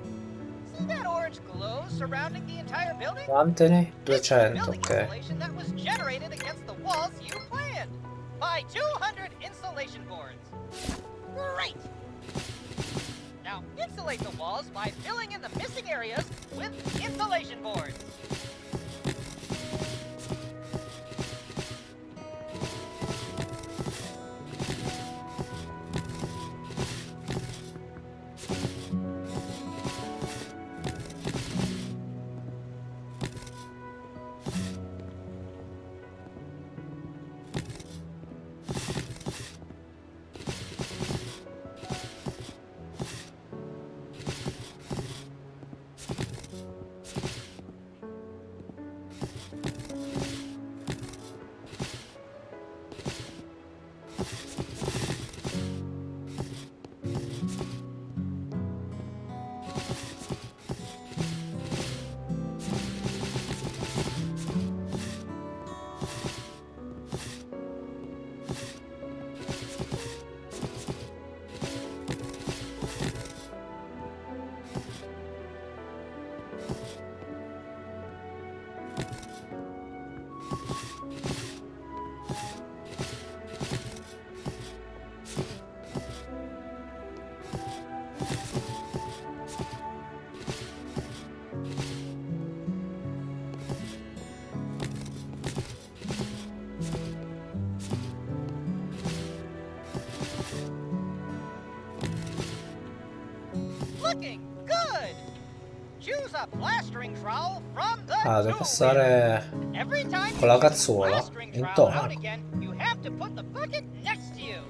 See that orange glow surrounding the entire building? Quantene? It's the 200, building ok. insulation that was generated against the walls you planned by 200 insulation boards. Great! Now insulate the walls by filling in the missing areas with insulation boards. Looking good. Choose a plastering trowel from the Ah, devo tool passare bin. Every time con la you pull the cazzuola plastering trowel intorno. out again, you have to put the bucket next to you.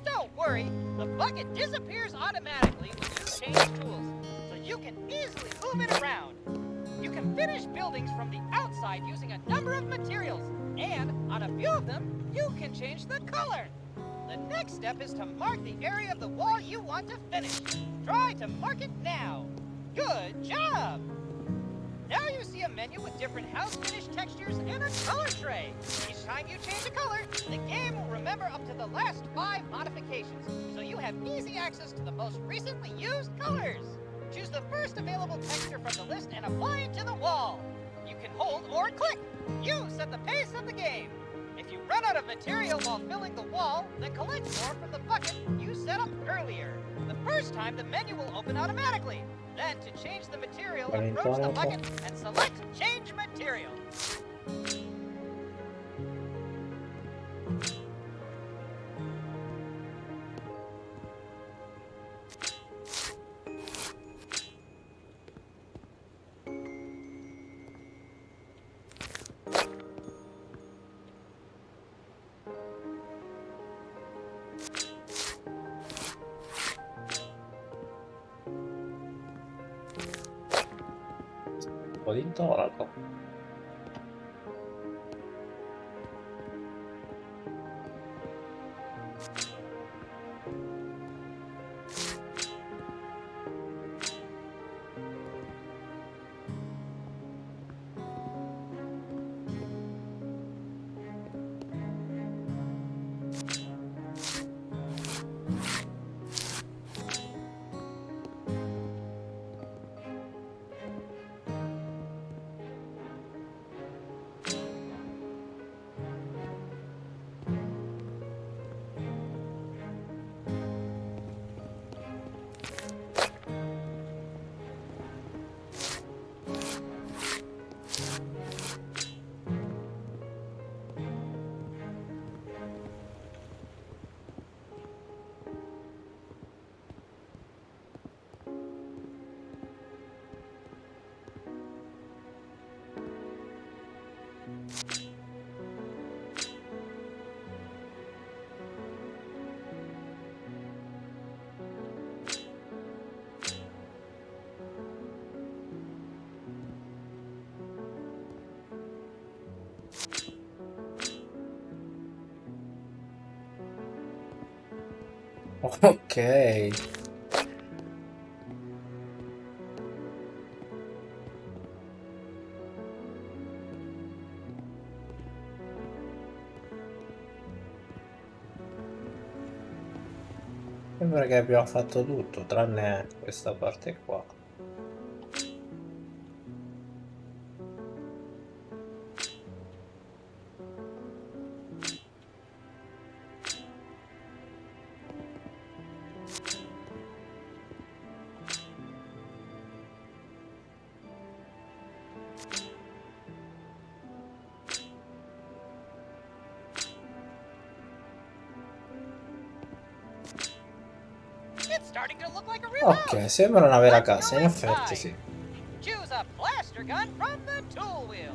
Don't worry, the bucket disappears automatically when you change tools, so you can easily move it around. You can finish buildings from the outside using a number of materials, and on a few of them, you can change the color. The next step is to mark the area of the wall you want to finish. Try to mark it now. Good job! Now you see a menu with different house finish textures and a color tray. Each time you change a color, the game will remember up to the last 5 modifications, so you have easy access to the most recently used colors. Choose the first available texture from the list and apply it to the wall. You can hold or click. You set the pace of the game. If you run out of material while filling the wall, then collect more from the bucket you set up earlier. The first time, the menu will open automatically. Then, to change the material, approach the bucket and select Change Material. Un po' di intonaco. Ok. Sembra che abbiamo fatto tutto, tranne questa parte qua. It's starting to look like a real Ok, house. sembra una vera Let's casa, go in effetti inside. sì. Choose a blaster gun from the tool wheel.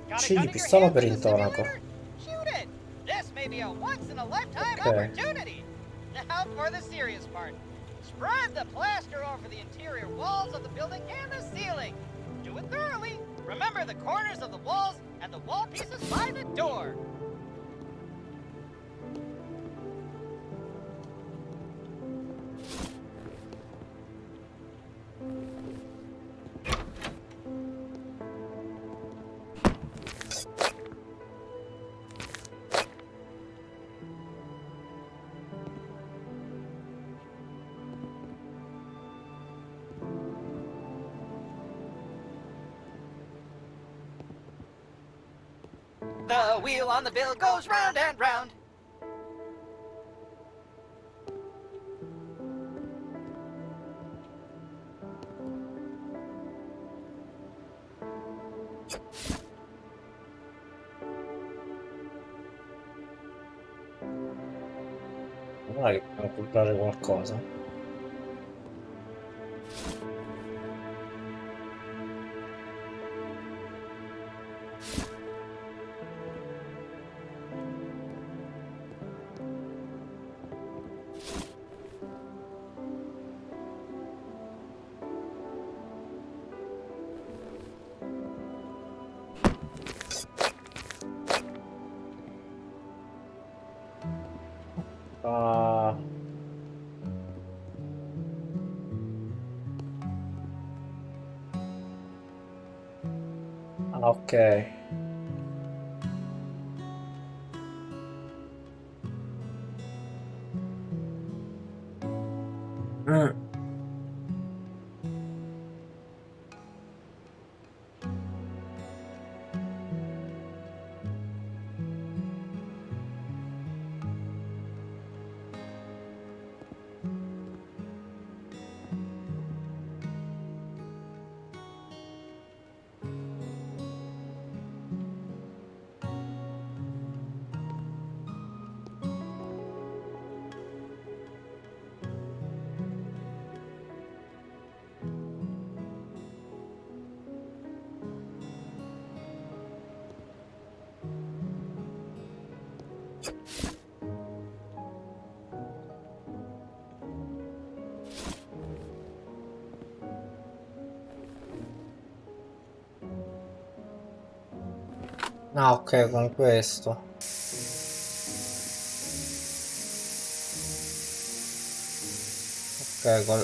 Got a gun Scegli in your pistola hands per in the intonaco. simulator? Shoot it. This may be a once-in-a-lifetime Ok. opportunity. Now for the serious part. Spread the plaster over the interior walls of the building and the ceiling. Do it thoroughly. Remember the corners of the walls and the wall pieces by the door. The wheel on the bill goes round and round. Non è che dobbiamo comprare qualcosa. Ah, ok. Mm. Ah, ok, con questo. Ok, con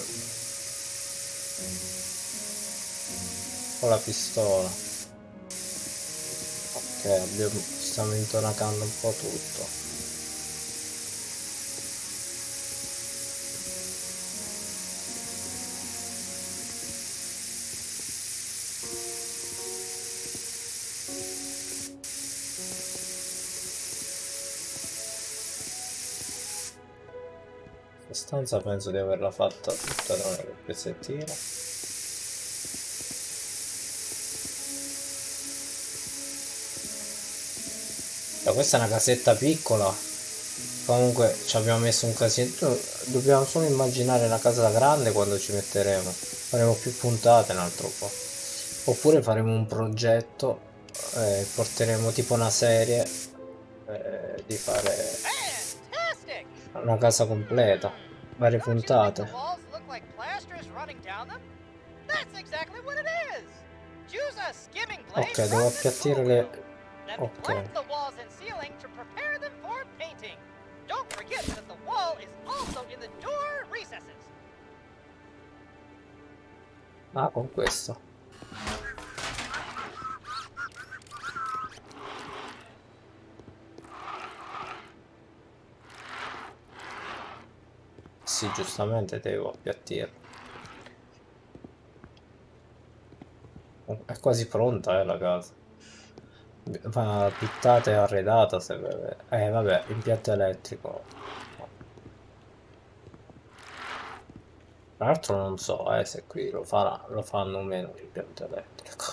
la pistola. Ok, stiamo intonacando un po' tutto. Questa stanza penso di averla fatta tutta da un pezzettino. Questa è una casetta piccola. Comunque ci abbiamo messo un casino. Dobbiamo solo immaginare una casa grande quando ci metteremo. Faremo più puntate un altro po'. Oppure faremo un progetto, porteremo tipo una serie di fare Fantastic! una casa completa, varie Don't you think the puntate. walls look like plaster is running down them? That's exactly what it is! Choose a skimming blade Ok, devo from the tool appiattire wheel. le... Then Ok. flat the walls and ceiling to prepare them for painting. don't forget that the wall is also in the door recesses. Ah, con questo. Sì, giustamente devo appiattirlo. È quasi pronta, la casa. Va pittata e arredata, se vabbè, impianto elettrico. Tra l'altro non so, se qui lo fanno o meno l'impianto elettrico.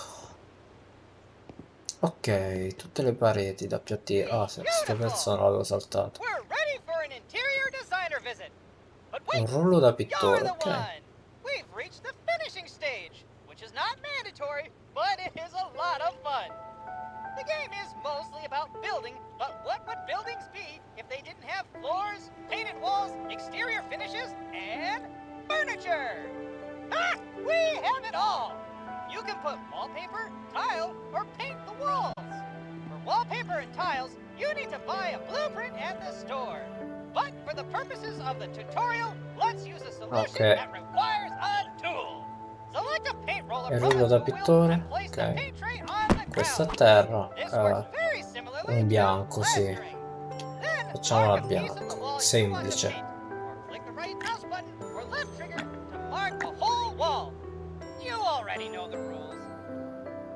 Ok, tutte le pareti da appiattire. Ah, sto pezzo non l'avevo saltato. We're ready for an interior designer visit. But Un wait, rullo da you're pittore, the ok. one. We've reached the finishing stage, which is not mandatory, but it is a lot of fun. The game is mostly about building, but what would buildings be if they didn't have floors, painted walls, exterior finishes, and furniture? Ah, we have it all! You can put wallpaper, tile, or paint the walls. For wallpaper and tiles, you need to buy a blueprint at the store. But for the purposes of the tutorial, let's use a solution that requires a tool. Select a paint roller Il from rullo the da tool wheel pittore, and place the ok. paint tray on the Questo a ground. terra, This works very similarly un to bianco, sì. plastering. Then Facciamola mark a piece of the bianco, wall you want to semplice. paint, or click the right mouse button or left trigger to mark the whole wall. You already know the rules.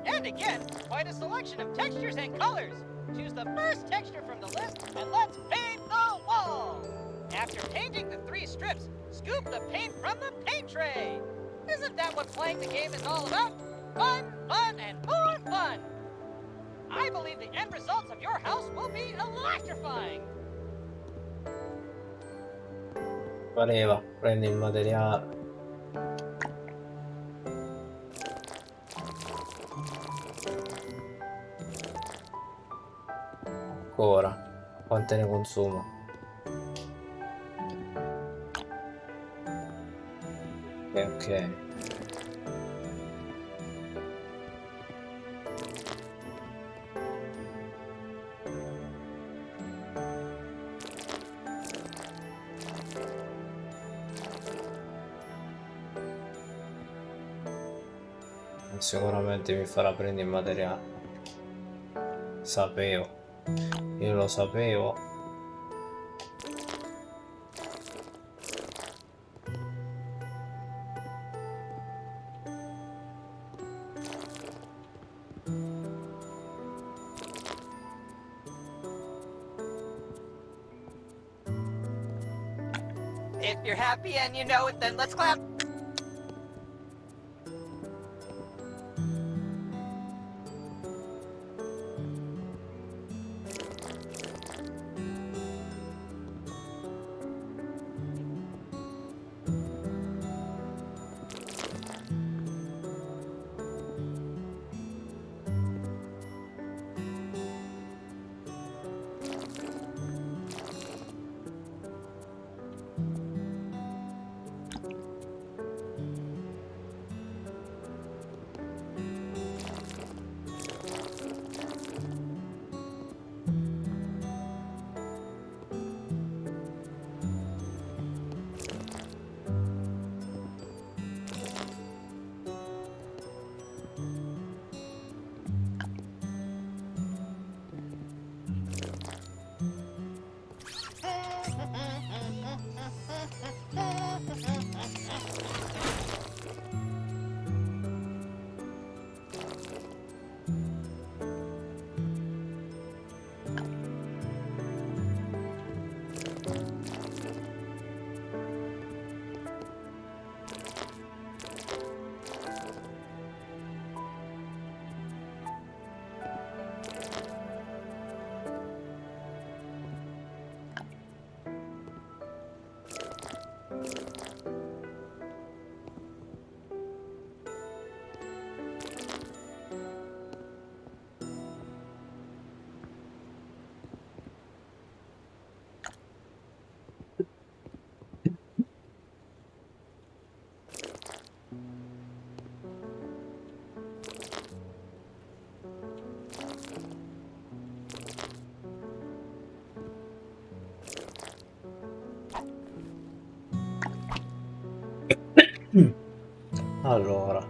And again, quite a selection of textures and colors. Choose the first texture from the list and let's paint the wall. After painting the 3 strips, scoop the paint from the paint tray. Isn't that what playing the game is all about? Fun, fun, and more fun. I believe the end results of your house will be electrifying. Pareva, prendi il materiale. Ancora, quante ne consumo? Ok. Sicuramente mi farà prendere il materiale. Sapevo. Io lo sapevo. If you're happy and you know it, then let's clap. Allora.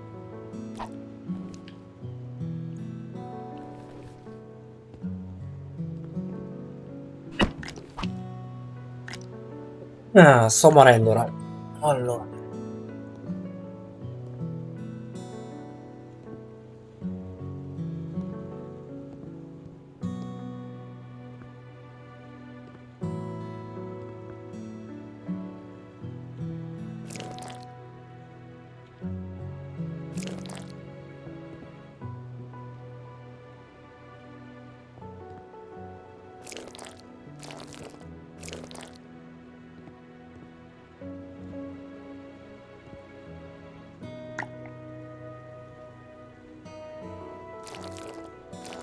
Sto morendo ora. Allora.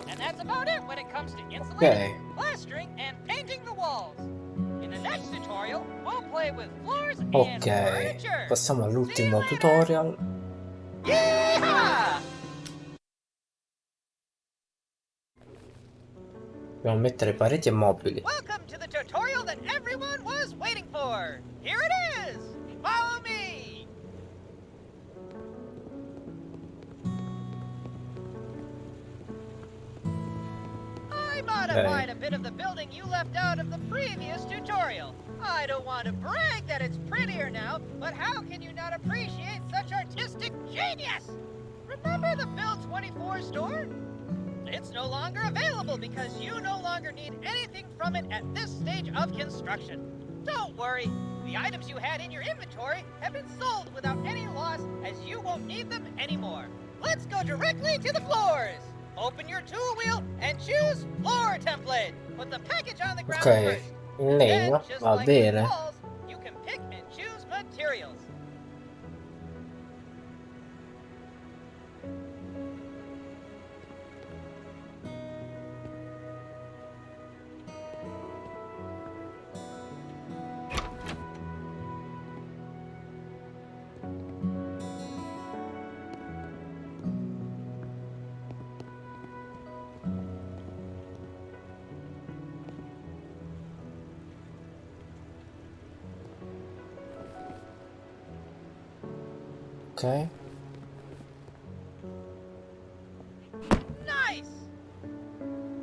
And that's about it when it comes to insulating, Ok. plastering, and painting the walls. In the next tutorial, we'll play with floors and Ok. furniture. Passiamo See you all'ultimo later! tutorial. Yeehaw! Dobbiamo mettere pareti e mobili. Welcome to the tutorial that everyone was waiting for. Here it is. Follow me. I modified a bit of the building you left out of the previous tutorial. I don't want to brag that it's prettier now, but how can you not appreciate such artistic genius? Remember the Build 24 store? It's no longer available because you no longer need anything from it at this stage of construction. Don't worry, the items you had in your inventory have been sold without any loss as you won't need them anymore. Let's go directly to the floors. Open your tool wheel and choose floor template. Put the package on the ground Ok, first. in Then, legno, just va like with bene. walls, you can pick and choose materials. Ok. Nice!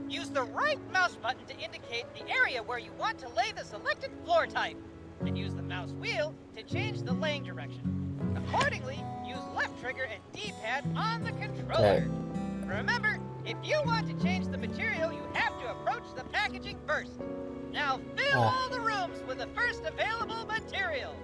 Use the right mouse button to indicate the area where you want to lay the selected floor type, and use the mouse wheel to change the laying direction. Accordingly, use left trigger and D-pad on the controller. Ok. Remember, if you want to change the material, you have to approach the packaging first. Now fill all the rooms with the first available material.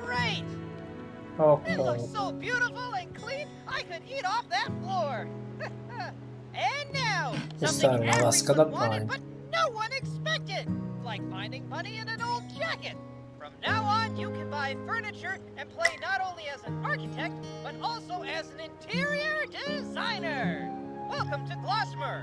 Great! It looks Ok. so beautiful and clean, I could eat off that floor. And now, Questa something era una vasca da everyone wanted bagno. but no one expected, like finding money in an old jacket. From now on, you can buy furniture and play not only as an architect, but also as an interior designer. Welcome to Glossmer.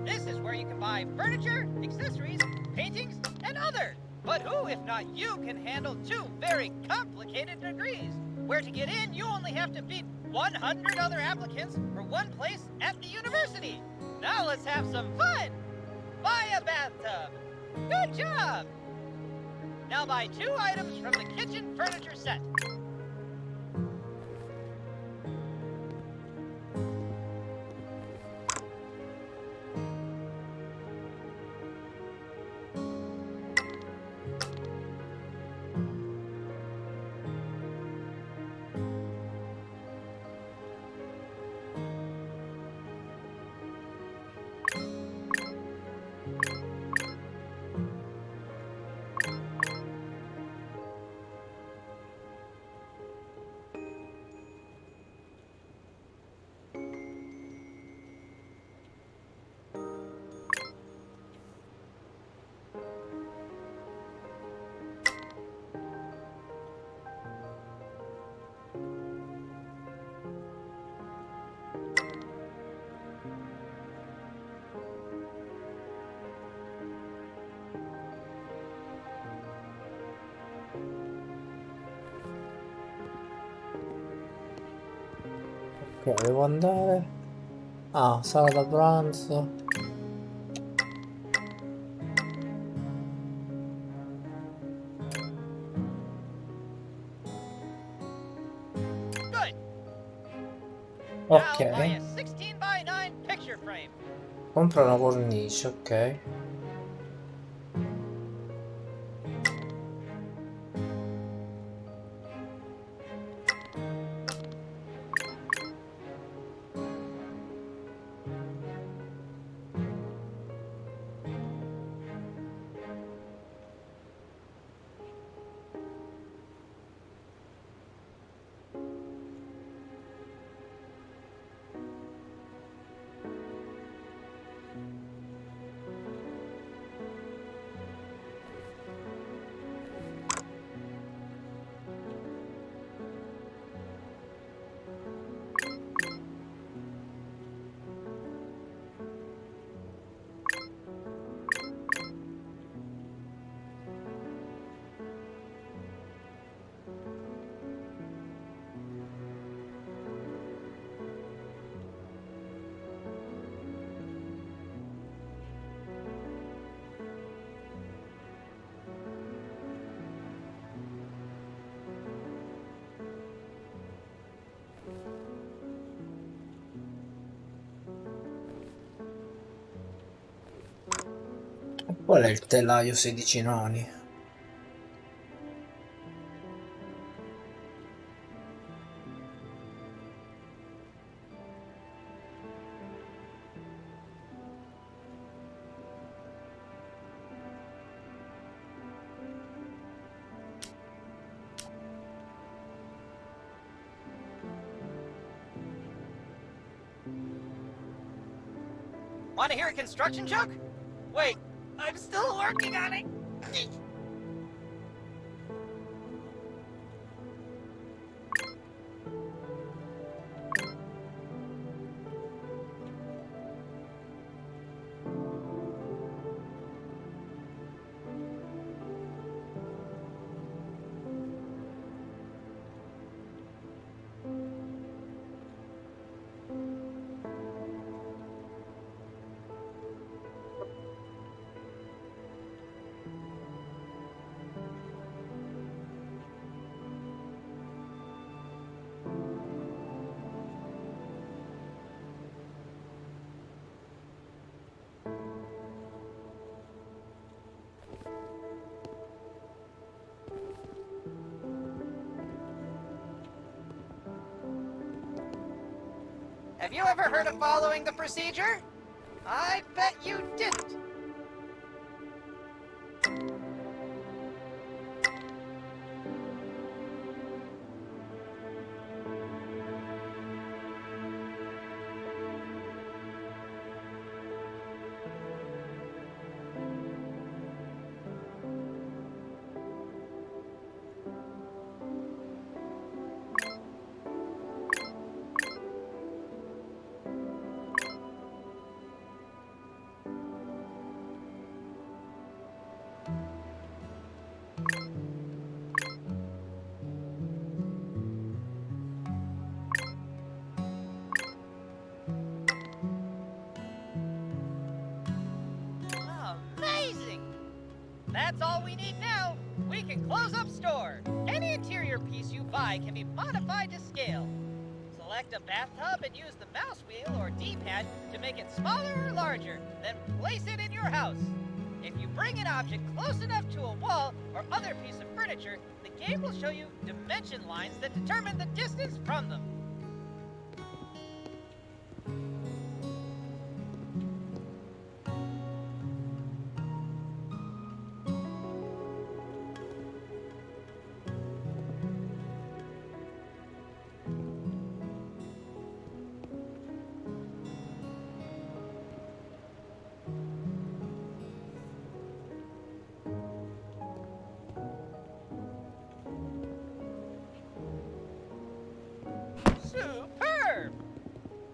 This is where you can buy furniture, accessories, paintings, and other. But who, if not you, can handle two very complicated degrees? Where to get in, you only have to beat 100 other applicants for one place at the university. Now let's have some fun. Buy a bathtub. Good job. Now buy 2 items from the kitchen furniture set. Ok, devo andare. Ah, sala da pranzo. Good. Ok. Now buy a 16 by 9 picture frame. Compra una cornice, ok. Qual è il telaio 16 noni? Want to hear a construction joke? Wait, I'm still working on it. Have you ever heard of following the procedure? I bet you didn't. Amazing! That's all we need now. We can close up store. Any interior piece you buy can be modified to scale. Select a bathtub and use the mouse wheel or D-pad to make it smaller or larger, then place it in your house. If you bring an object close enough to a wall or other piece of furniture, the game will show you dimension lines that determine the distance from them. Superb!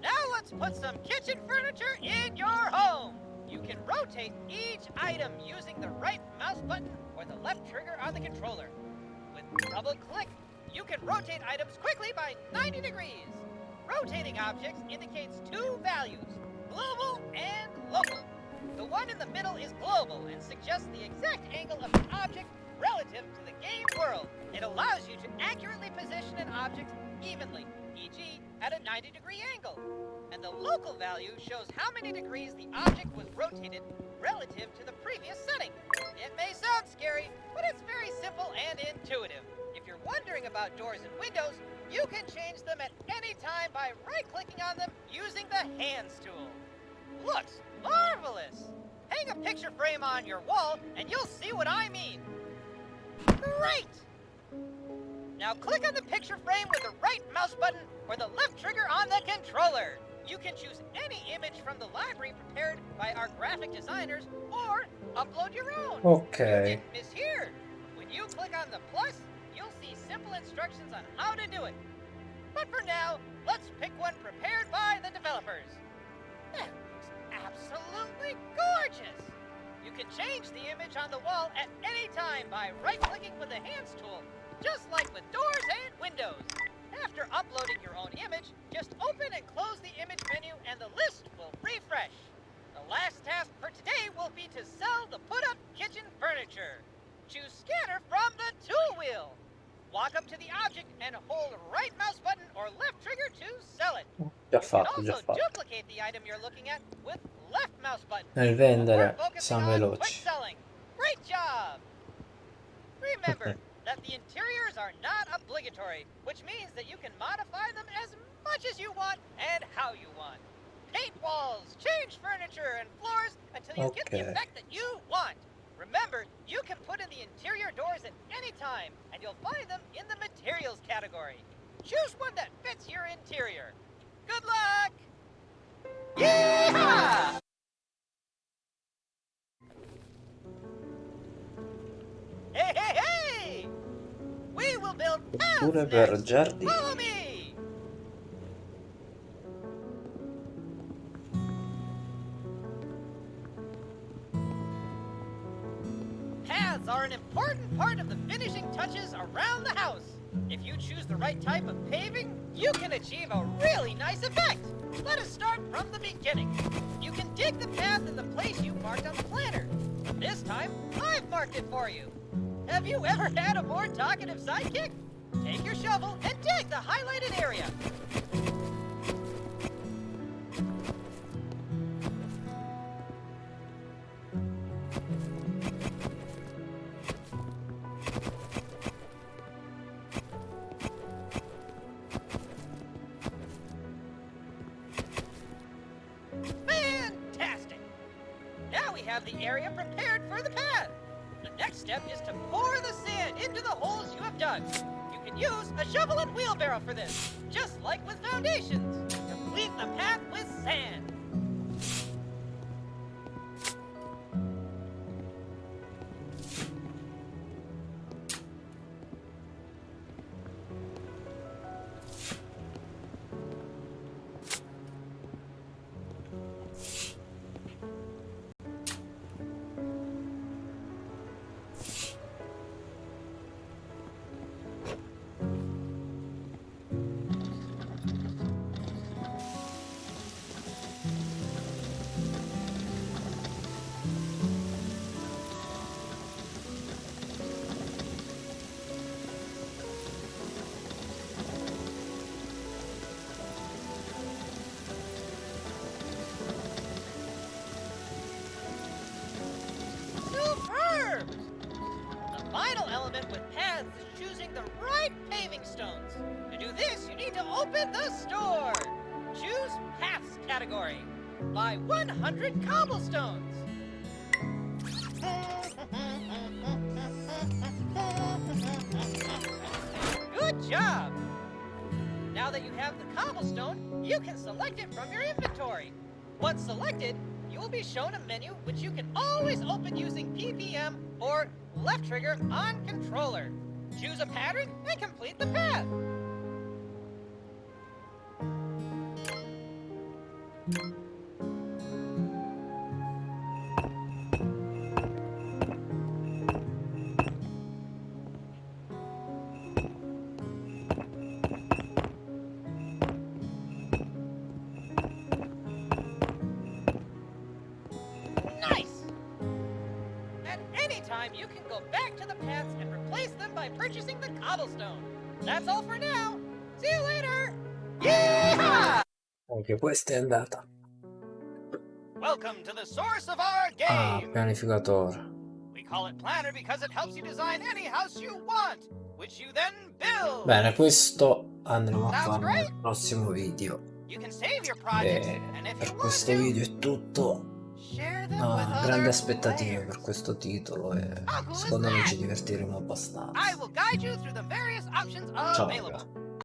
Now let's put some kitchen furniture in your home. You can rotate each item using the right mouse button or the left trigger on the controller. With double click, you can rotate items quickly by 90 degrees. rotating objects indicates two values, global and local. The one in the middle is global and suggests the exact angle of the object relative to the game world. It allows you to accurately position an object evenly, e.g. at a 90-degree angle. And the local value shows how many degrees the object was rotated relative to the previous setting. It may sound scary, but it's very simple and intuitive. If you're wondering about doors and windows, you can change them at any time by right-clicking on them using the Hands tool. Looks marvelous! Hang a picture frame on your wall and you'll see what I mean. Great! Now click on the picture frame with the right mouse button or the left trigger on the controller. You can choose any image from the library prepared by our graphic designers or upload your own. Ok. You didn't mishear. When you click on the plus, you'll see simple instructions on how to do it. But for now, let's pick one prepared by the developers. That looks absolutely gorgeous! You can change the image on the wall at any time by right-clicking with the Hands tool, just like with doors and windows. After uploading your own image, just open and close the image menu and the list will refresh. The last task for today will be to sell the put-up kitchen furniture. Choose Scanner from the tool wheel. Walk up to the object and hold right mouse button or left trigger to sell it. Già You can fatto, già also fatto. duplicate the item you're looking at with left mouse button. Nel Or vendere focusing siamo on quick veloci. selling. Great job! Remember that the interiors are not obligatory, which means that you can modify them as much as you want and how you want. Paint walls, change furniture and floors until you get the Ok. effect that you want. Remember, you can put in the interior doors at any time, and you'll find them in the materials category. Choose one that fits your interior. Good luck! Yeehaw! Hey, hey, hey! We will build paths Pure per next. giardini. Follow me! Paths are an important part of the finishing touches around the house. If you choose the right type of paving, you can achieve a really nice effect. Let us start from the beginning. You can dig the path in the place you marked on the planner. This time, I've marked it for you. Have you ever had a more talkative sidekick? Take your shovel and dig the highlighted area. Fantastic! Now we have the area prepared for the path. The next step is to pour the sand into the holes you have dug. You can use a shovel and wheelbarrow for this, just like with foundations. Complete the path with sand. Superb! The final element with paths is choosing the right paving stones. To do this, you need to open the store. Choose Paths category. Buy 100 cobblestones. Good job! Now that you have the cobblestone, you can select it from your inventory. Once selected, you will be shown a menu which you can always open using PPM or left trigger on controller. Choose a pattern and complete the path. time, you can go back to the paths and replace them by purchasing the cobblestone. That's all for now. See you later. Yeehaw! Anche questa è andata. Welcome to the source of our Ah, game. pianificatore. We call it Planner because it helps you design any house you want, which you then build. Bene, questo andremo a Sounds farlo great. nel prossimo video. You can save your projects, E and if you per want questo to, video è tutto. share them No, with grandi other aspettative players. per questo titolo e How cool is secondo me that? ci divertiremo I abbastanza. will guide you through the various options Ciao available. raga.